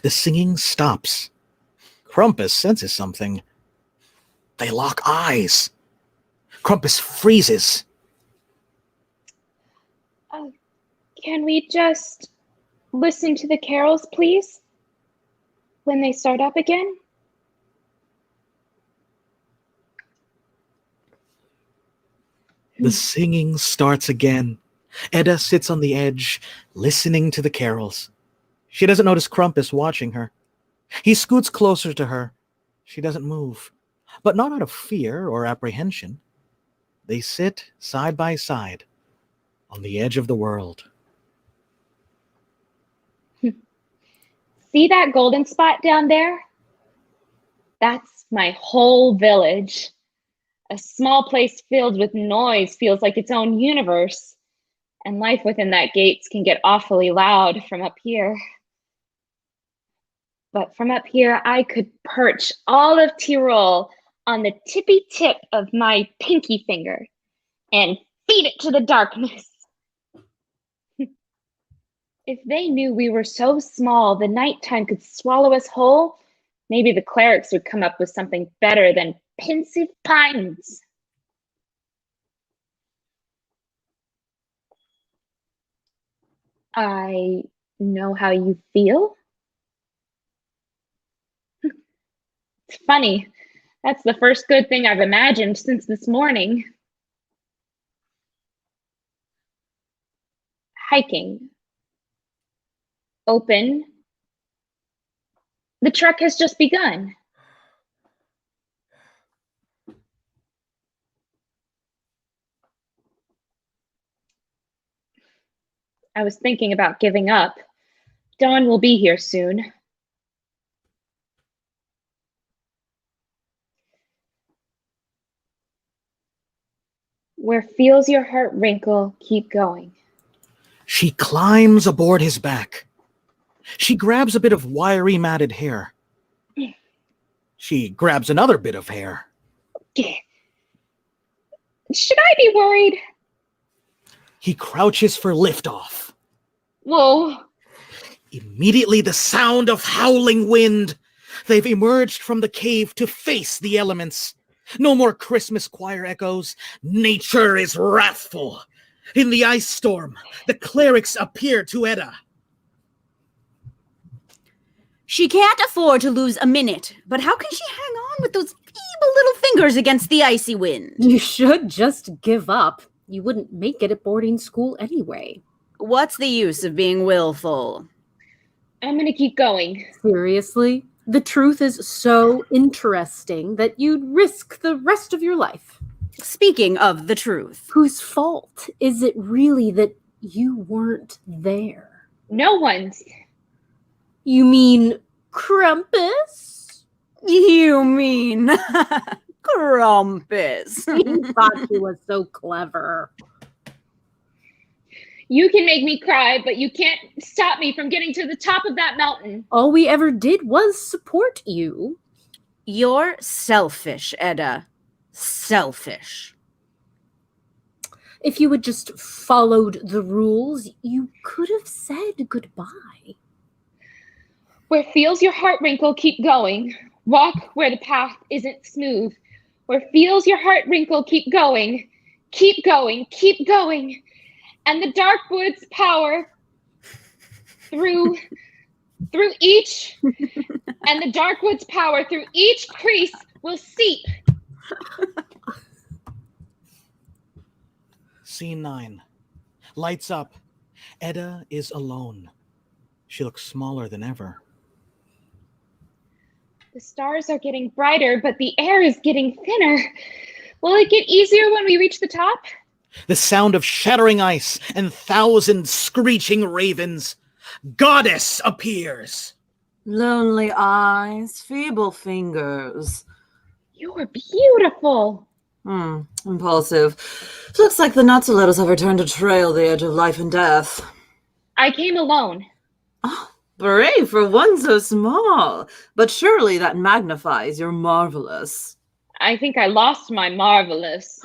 The singing stops. Krampus senses something. They lock eyes. Krampus freezes. Can we just listen to the carols, please? When they start up again? The singing starts again. Edda sits on the edge, listening to the carols. She doesn't notice Krampus watching her. He scoots closer to her. She doesn't move, but not out of fear or apprehension. They sit side by side on the edge of the world. See that golden spot down there? That's my whole village. A small place filled with noise feels like its own universe, and life within that gates can get awfully loud from up here. But from up here, I could perch all of Tyrol on the tippy tip of my pinky finger and feed it to the darkness. If they knew we were so small the nighttime could swallow us whole, maybe the clerics would come up with something better than pensive pines. I know how you feel. It's funny. That's the first good thing I've imagined since this morning. Hiking. Open. The trek has just begun. I was thinking about giving up. Dawn will be here soon. Where feels your heart wrinkle, keep going. She climbs aboard his back. She grabs a bit of wiry matted hair. She grabs another bit of hair. Should I be worried? He crouches for liftoff. Whoa. Immediately the sound of howling wind. They've emerged from the cave to face the elements. No more Christmas choir echoes. Nature is wrathful. In the ice storm, the clerics appear to Edda. She can't afford to lose a minute, but how can she hang on with those feeble little fingers against the icy wind? You should just give up. You wouldn't make it at boarding school anyway. What's the use of being willful? I'm gonna keep going. Seriously? The truth is so interesting that you'd risk the rest of your life. Speaking of the truth. Whose fault is it really that you weren't there? No one's. You mean Krampus? You mean Krampus? He thought he was so clever. You can make me cry, but you can't stop me from getting to the top of that mountain. All we ever did was support you. You're selfish, Edda. Selfish. If you had just followed the rules, you could have said goodbye. Where feels your heart wrinkle, keep going. Walk where the path isn't smooth. Where feels your heart wrinkle, keep going. Keep going, keep going. And the dark woods power through each, and the dark woods power through each crease will seep. Scene 9. Lights up. Edda is alone. She looks smaller than ever. The stars are getting brighter, but the air is getting thinner. Will it get easier when we reach the top? The sound of shattering ice and 1,000 screeching ravens. Goddess appears. Lonely eyes, feeble fingers. You're beautiful. Impulsive. Looks like the Nutsalettos have returned to trail the edge of life and death. I came alone. Oh, brave for one so small. But surely that magnifies your marvelous. I think I lost my marvelous.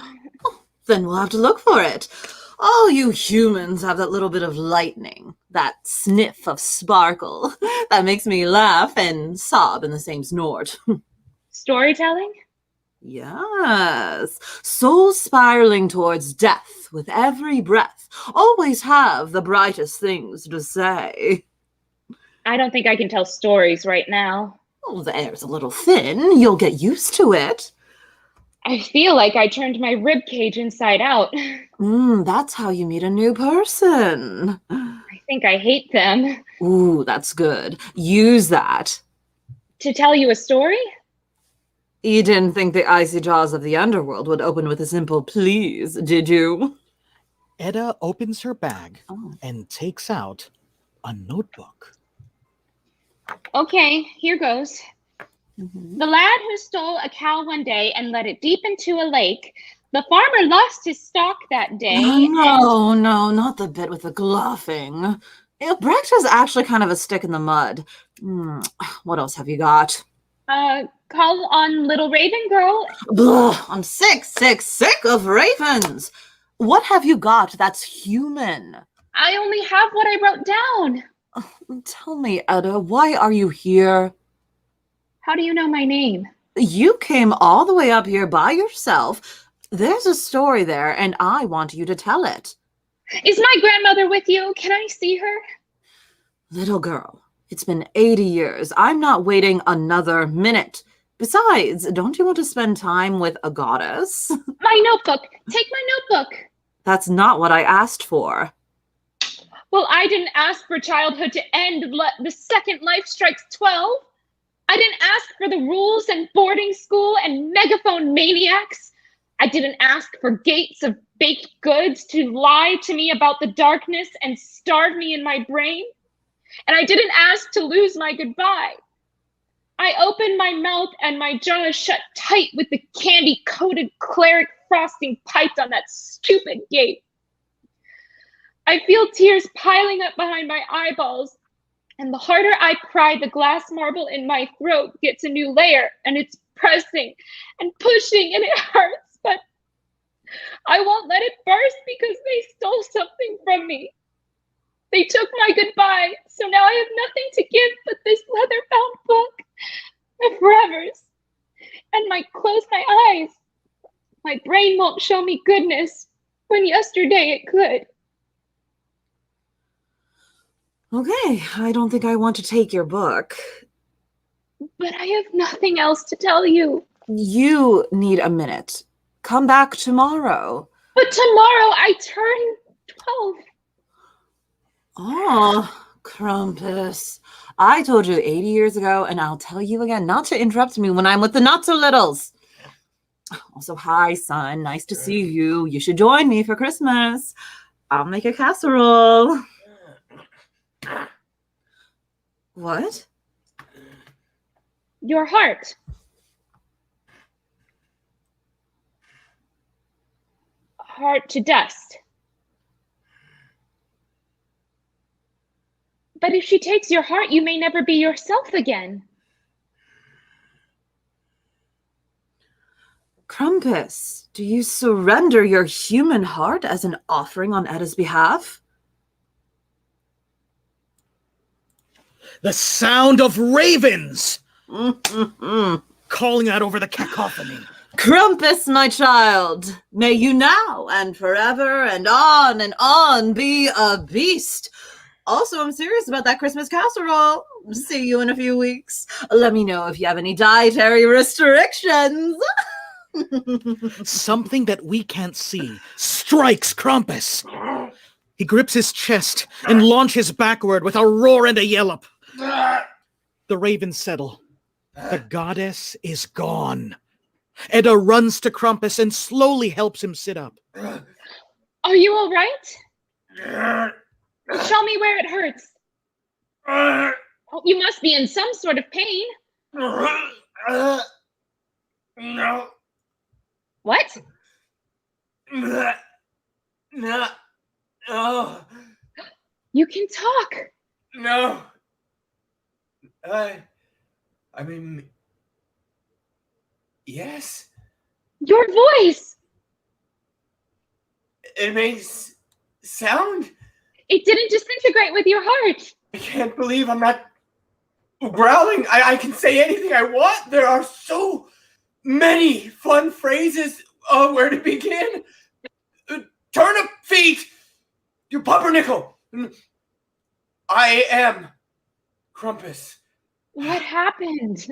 Then we'll have to look for it. All you humans have that little bit of lightning, that sniff of sparkle that makes me laugh and sob in the same snort. Storytelling? Yes. Soul spiraling towards death with every breath. Always have the brightest things to say. I don't think I can tell stories right now. Oh, the air's a little thin. You'll get used to it. I feel like I turned my rib cage inside out. That's how you meet a new person. I think I hate them. Ooh, that's good. Use that. To tell you a story? You didn't think the icy jaws of the underworld would open with a simple please, did you? Edda opens her bag and takes out a notebook. Okay, here goes. The lad who stole a cow one day and let it deep into a lake. The farmer lost his stock that day. No, not the bit with the gluffing. Brecht is actually kind of a stick in the mud. What else have you got? Call on little raven girl. Blah, I'm sick of ravens. What have you got that's human? I only have what I wrote down. Tell me, Edda, why are you here? How do you know my name? You came all the way up here by yourself. There's a story there, and I want you to tell it. Is my grandmother with you? Can I see her? Little girl, it's been 80 years. I'm not waiting another minute. Besides, don't you want to spend time with a goddess? My notebook. Take my notebook. That's not what I asked for. Well, I didn't ask for childhood to end the second life strikes 12. I didn't ask for the rules and boarding school and megaphone maniacs. I didn't ask for gates of baked goods to lie to me about the darkness and starve me in my brain. And I didn't ask to lose my goodbye. I opened my mouth and my jaws shut tight with the candy-coated cleric frosting piped on that stupid gate. I feel tears piling up behind my eyeballs, and the harder I cry, the glass marble in my throat gets a new layer, and it's pressing and pushing, and it hurts, but I won't let it burst because they stole something from me. They took my goodbye, so now I have nothing to give but this leather-bound book of forevers. And close my eyes. My brain won't show me goodness when yesterday it could. Okay, I don't think I want to take your book. But I have nothing else to tell you. You need a minute. Come back tomorrow. But tomorrow I turn 12. Oh, Krampus. I told you 80 years ago, and I'll tell you again not to interrupt me when I'm with the not-so-littles. Also, hi, son. Nice to see you. You should join me for Christmas. I'll make a casserole. What? Your heart. Heart to dust. But if she takes your heart, you may never be yourself again. Krampus, do you surrender your human heart as an offering on Edda's behalf? The sound of ravens calling out over the cacophony. Krampus, my child, may you now and forever and on be a beast. Also, I'm serious about that Christmas casserole. See you in a few weeks. Let me know if you have any dietary restrictions. Something that we can't see strikes Krampus. He grips his chest and launches backward with a roar and a yelp. The ravens settle. The goddess is gone. Edda runs to Krampus and slowly helps him sit up. Are you all right? Show me where it hurts. Oh, you must be in some sort of pain. No. What? No. Oh. You can talk. No. I mean, yes. Your voice. It makes sound. It didn't disintegrate with your heart. I can't believe I'm not growling. I can say anything I want. There are so many fun phrases. Where to begin? Turnip feet. You pumpernickel. I am Krampus. What happened?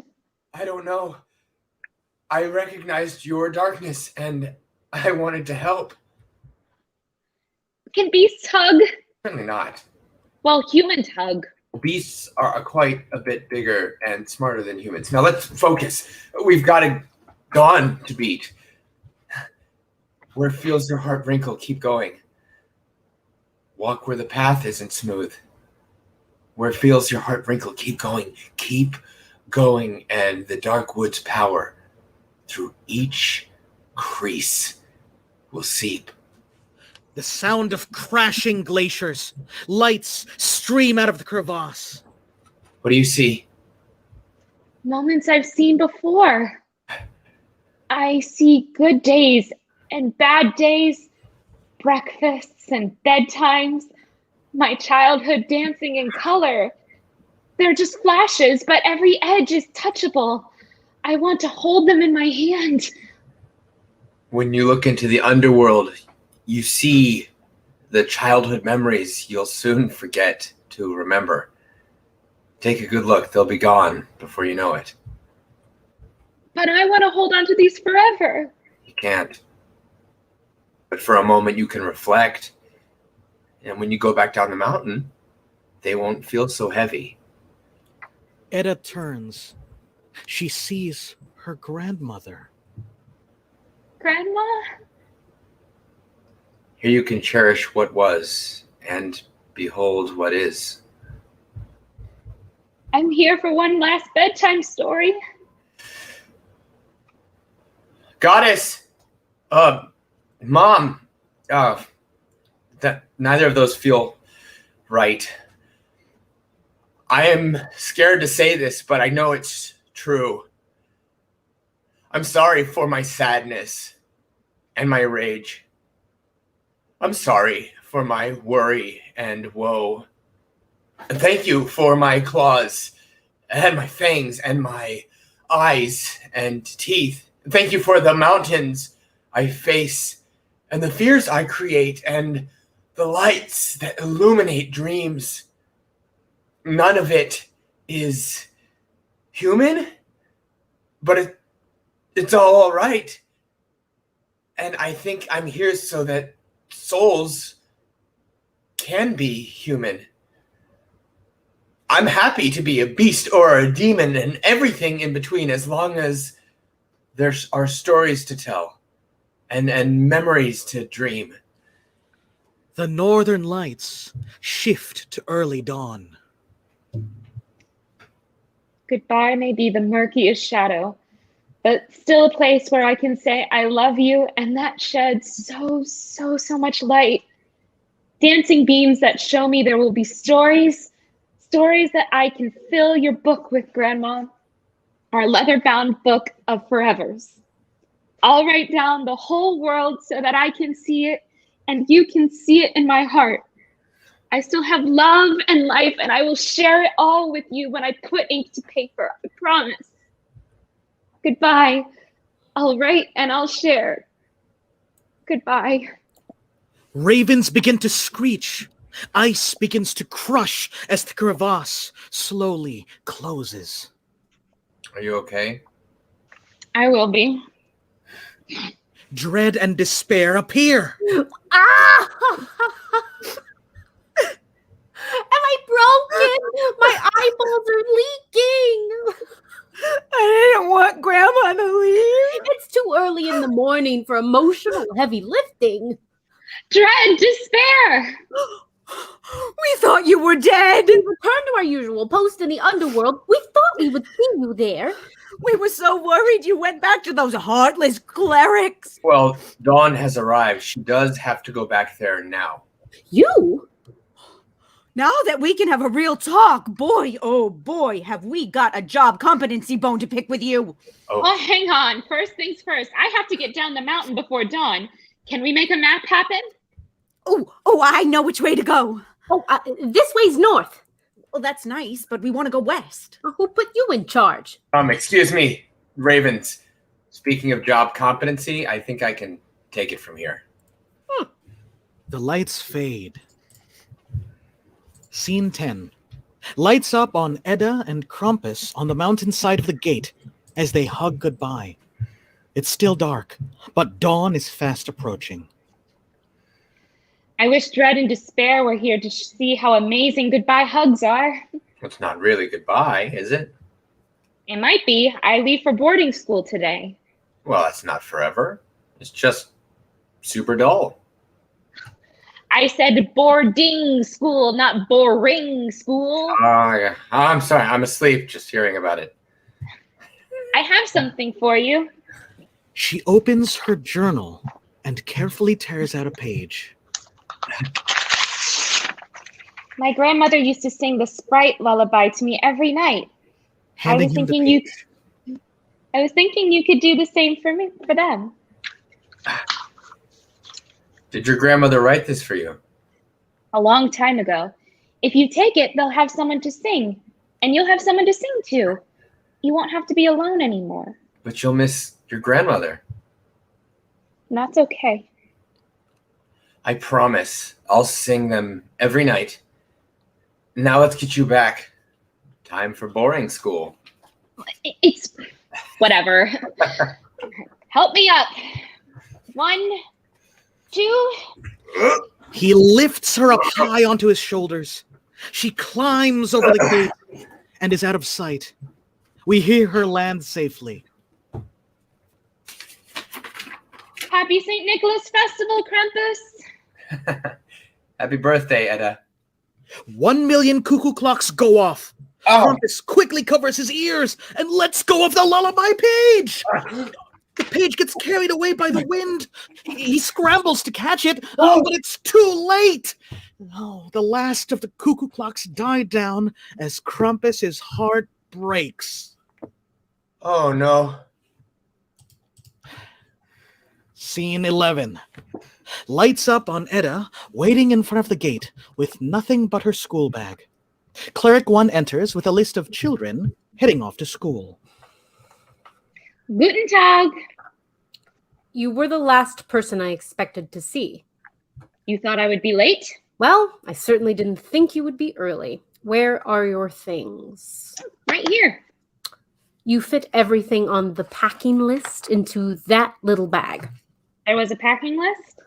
I don't know. I recognized your darkness and I wanted to help. Can beasts hug? Certainly not. Well, humans hug. Beasts are quite a bit bigger and smarter than humans. Now let's focus. We've got a gun to beat. Where feels your heart wrinkle? Keep going. Walk where the path isn't smooth. Where feels your heart wrinkle? Keep going. Keep going. And the dark wood's power through each crease will seep. The sound of crashing glaciers. Lights stream out of the crevasse. What do you see? Moments I've seen before. I see good days and bad days, breakfasts and bedtimes, my childhood dancing in color. They're just flashes, but every edge is touchable. I want to hold them in my hand. When you look into the underworld, you see the childhood memories you'll soon forget to remember. Take a good look. They'll be gone before you know it. But I want to hold on to these forever. You can't. But for a moment, you can reflect. And when you go back down the mountain, they won't feel so heavy. Edda turns. She sees her grandmother. Grandma? Here you can cherish what was and behold what is. I'm here for one last bedtime story. Goddess! Mom! That neither of those feel right. I am scared to say this, but I know it's true. I'm sorry for my sadness and my rage. I'm sorry for my worry and woe. And thank you for my claws and my fangs and my eyes and teeth. Thank you for the mountains I face and the fears I create and the lights that illuminate dreams. None of it is human, but it's all right. And I think I'm here so that souls can be human. I'm happy to be a beast or a demon and everything in between, as long as there are stories to tell and memories to dream. The northern lights shift to early dawn. Goodbye may be the murkiest shadow, but still a place where I can say I love you, and that sheds so much light. Dancing beams that show me there will be stories that I can fill your book with, Grandma. Our leather-bound book of forevers. I'll write down the whole world so that I can see it, and you can see it in my heart. I still have love and life, and I will share it all with you when I put ink to paper, I promise. Goodbye. I'll write and I'll share. Goodbye. Ravens begin to screech. Ice begins to crush as the crevasse slowly closes. Are you okay? I will be. Dread and despair appear. Ah! Am I broken? My eyeballs are leaking. I didn't want Grandma to leave. It's too early in the morning for emotional heavy lifting. Dread, despair. We thought you were dead. We returned to our usual post in the underworld. We thought we would see you there. We were so worried you went back to those heartless clerics. Well, Dawn has arrived. She does have to go back there now. You? Now that we can have a real talk, boy, oh boy, have we got a job competency bone to pick with you. Oh, hang on. First things first. I have to get down the mountain before dawn. Can we make a map happen? Oh, I know which way to go. Oh, this way's north. Well, that's nice, but we want to go west. Who put you in charge? Excuse me, Ravens. Speaking of job competency, I think I can take it from here. The lights fade. Scene 10. Lights up on Edda and Krampus on the mountainside of the gate as they hug goodbye. It's still dark, but dawn is fast approaching. I wish Dread and Despair were here to see how amazing goodbye hugs are. It's not really goodbye, is it? It might be. I leave for boarding school today. Well, that's not forever. It's just super dull. I said boarding school, not boring school. Yeah. I'm sorry. I'm asleep just hearing about it. I have something for you. She opens her journal and carefully tears out a page. My grandmother used to sing the Sprite lullaby to me every night. I was thinking you could do the same for them. Did your grandmother write this for you? A long time ago. If you take it, they'll have someone to sing, and you'll have someone to sing to. You won't have to be alone anymore. But you'll miss your grandmother. And that's okay. I promise I'll sing them every night. Now let's get you back. Time for boring school. It's whatever. Help me up. 1, 2. He lifts her up high onto his shoulders. She climbs over the gate and is out of sight. We hear her land safely. Happy St. Nicholas Festival, Krampus. Happy birthday, Edda. 1,000,000 cuckoo clocks go off. Oh. Krampus quickly covers his ears and lets go of the lullaby page. The page gets carried away by the wind. He scrambles to catch it, but it's too late. Oh, the last of the cuckoo clocks died down as Krampus's heart breaks. Oh, no. Scene 11. Lights up on Edda, waiting in front of the gate with nothing but her school bag. Cleric 1 enters with a list of children heading off to school. Guten Tag. You were the last person I expected to see. You thought I would be late? Well, I certainly didn't think you would be early. Where are your things? Right here. You fit everything on the packing list into that little bag. There was a packing list?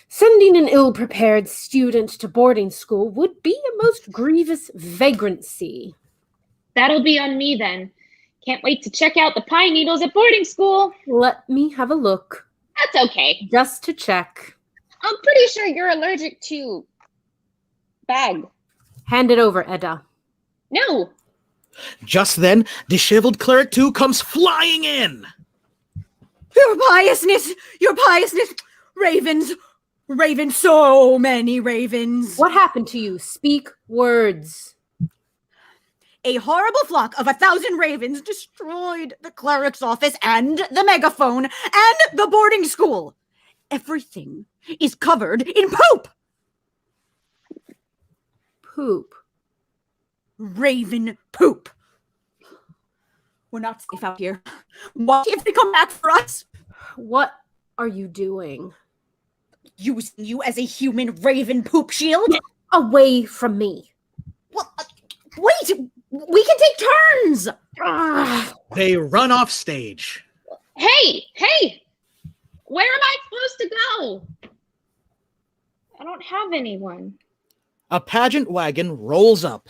Sending an ill-prepared student to boarding school would be a most grievous vagrancy. That'll be on me then. Can't wait to check out the pine needles at boarding school. Let me have a look. That's okay. Just to check. I'm pretty sure you're allergic to bag. Hand it over, Edda. No. Just then, disheveled Cleric 2 comes flying in. Your piousness! Your piousness! Ravens! Ravens! So many ravens! What happened to you? Speak words. A horrible flock of 1,000 ravens destroyed the cleric's office and the megaphone and the boarding school. Everything is covered in poop. Poop. Raven poop. We're not safe out here. What if they come back for us? What are you doing? Using you as a human raven poop shield? Away from me. Well, wait! We can take turns! They run off stage. Hey! Where am I supposed to go? I don't have anyone. A pageant wagon rolls up.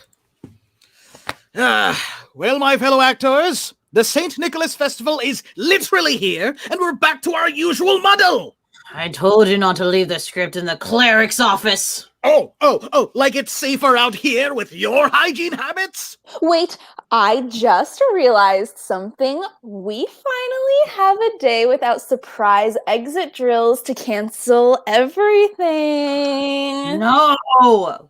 Well, my fellow actors, the St. Nicholas Festival is literally here, and we're back to our usual muddle. I told you not to leave the script in the cleric's office. Oh, like it's safer out here with your hygiene habits? Wait, I just realized something. We finally have a day without surprise exit drills to cancel everything. No,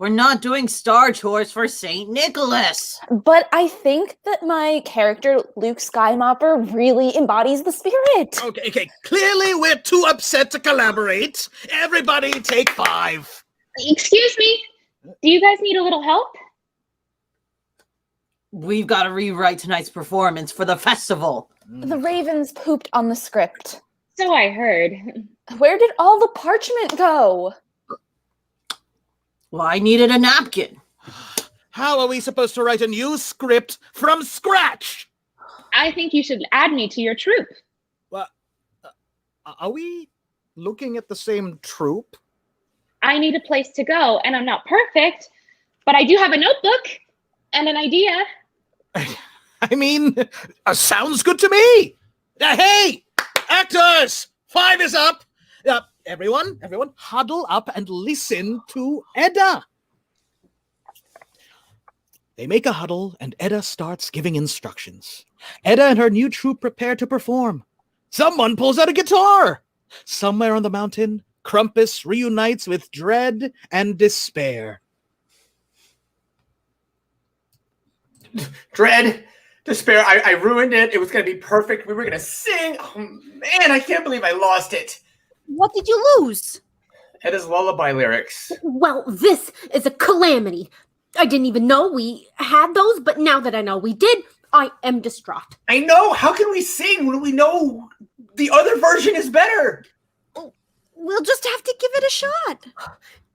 we're not doing star tours for St. Nicholas. But I think that my character, Luke Skymopper, really embodies the spirit. Okay, clearly we're too upset to collaborate. Everybody take 5. Excuse me. Do you guys need a little help? We've got to rewrite tonight's performance for the festival. The ravens pooped on the script. So I heard. Where did all the parchment go? Well, I needed a napkin. How are we supposed to write a new script from scratch? I think you should add me to your troupe. Well, are we looking at the same troupe? I need a place to go, and I'm not perfect, but I do have a notebook and an idea. I mean, sounds good to me. Hey, actors, 5 is up. Everyone, huddle up and listen to Edda. They make a huddle, and Edda starts giving instructions. Edda and her new troupe prepare to perform. Someone pulls out a guitar. Somewhere on the mountain, Krampus reunites with dread and despair. Dread, despair, I ruined it. It was going to be perfect. We were going to sing. Oh, man, I can't believe I lost it. What did you lose? Edda's lullaby lyrics. Well, this is a calamity. I didn't even know we had those, but now that I know we did, I am distraught. I know. How can we sing when we know the other version is better? We'll just have to give it a shot.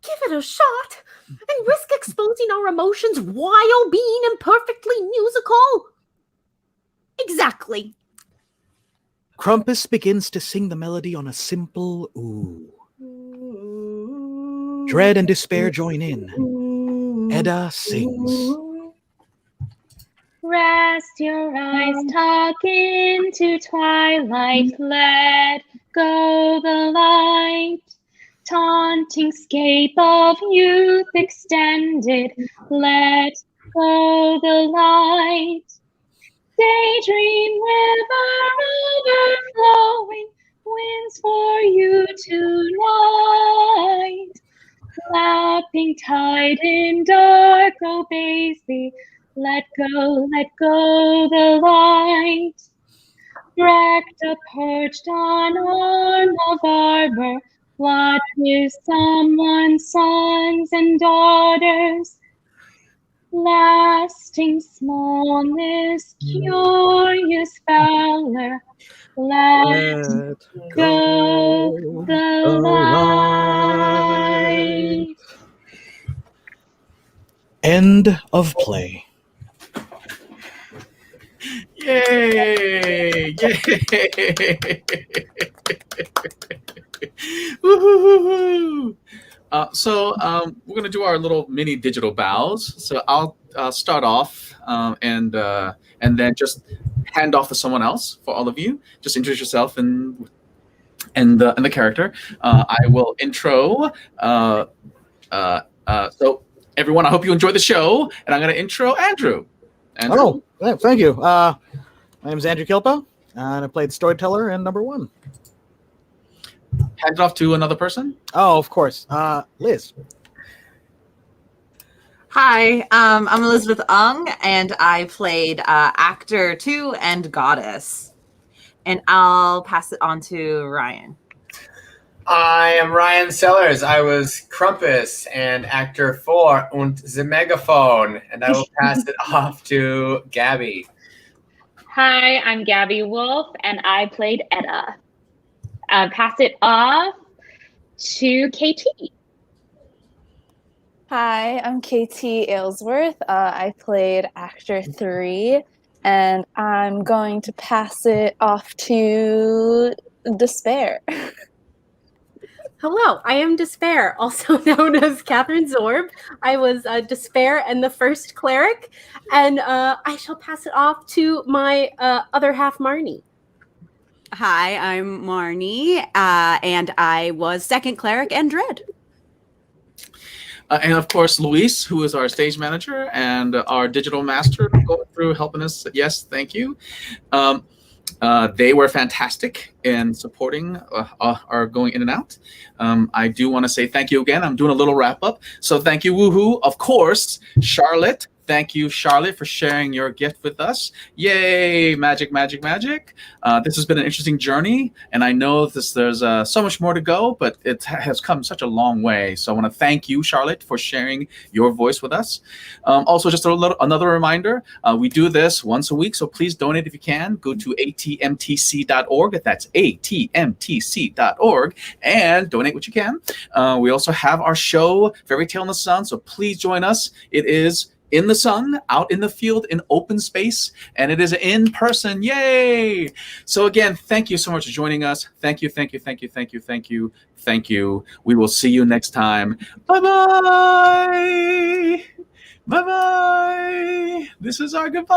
Give it a shot and risk exposing our emotions while being imperfectly musical? Exactly. Krampus begins to sing the melody on a simple ooh. Dread and despair join in. Edda sings. Rest your eyes, tuck into twilight, let go the light. Taunting scape of youth extended, let go the light. Daydream river overflowing, winds for you tonight. Lapping tide in dark obeys thee, let go the light. Wrecked up perched on arm of arbor, what is someone's sons and daughters? Lasting smallness, curious valor, let go the light. End of play. Yay! Yay! Woo-hoo-hoo-hoo. We're going to do our little mini digital bows. So I'll start off and then just hand off to someone else for all of you. Just introduce yourself and the character. I will intro. So everyone, I hope you enjoy the show. And I'm going to intro Andrew. Oh, thank you. My name is Andrew Kilpa, and I played storyteller in number 1. Hand it off to another person. Oh, of course. Liz. Hi, I'm Elizabeth Ung, and I played actor 2 and goddess. And I'll pass it on to Ryan. I am Ryan Sellers. I was Krampus and actor 4 und the megaphone, and I will pass it off to Gabby. Hi, I'm Gabby Wolf, and I played Edda. Pass it off to KT. Hi, I'm KT Aylesworth. I played actor 3, and I'm going to pass it off to Despair. Hello, I am Despair, also known as Catherine Zorb. I was Despair and the first cleric, and I shall pass it off to my other half, Marnie. Hi, I'm Marnie, and I was second cleric and Dread. And of course, Luis, who is our stage manager and our digital master, going through helping us. Yes, thank you. They were fantastic in supporting our going in and out. I do want to say thank you again. I'm doing a little wrap up. So thank you, woohoo. Of course, Charlotte. Thank you, Charlotte, for sharing your gift with us. Yay, magic, magic, magic. This has been an interesting journey, and I know there's so much more to go, but it has come such a long way. So I want to thank you, Charlotte, for sharing your voice with us. Also, just another reminder, we do this once a week, so please donate if you can. Go to atmtc.org, that's atmtc.org, and donate what you can. We also have our show, Fairy Tale in the Sun, so please join us. It is in the sun, out in the field, in open space, and it is in person. Yay! So again, thank you so much for joining us. Thank you, thank you, thank you, thank you, thank you, thank you. We will see you next time. Bye-bye! Bye-bye! This is our goodbye.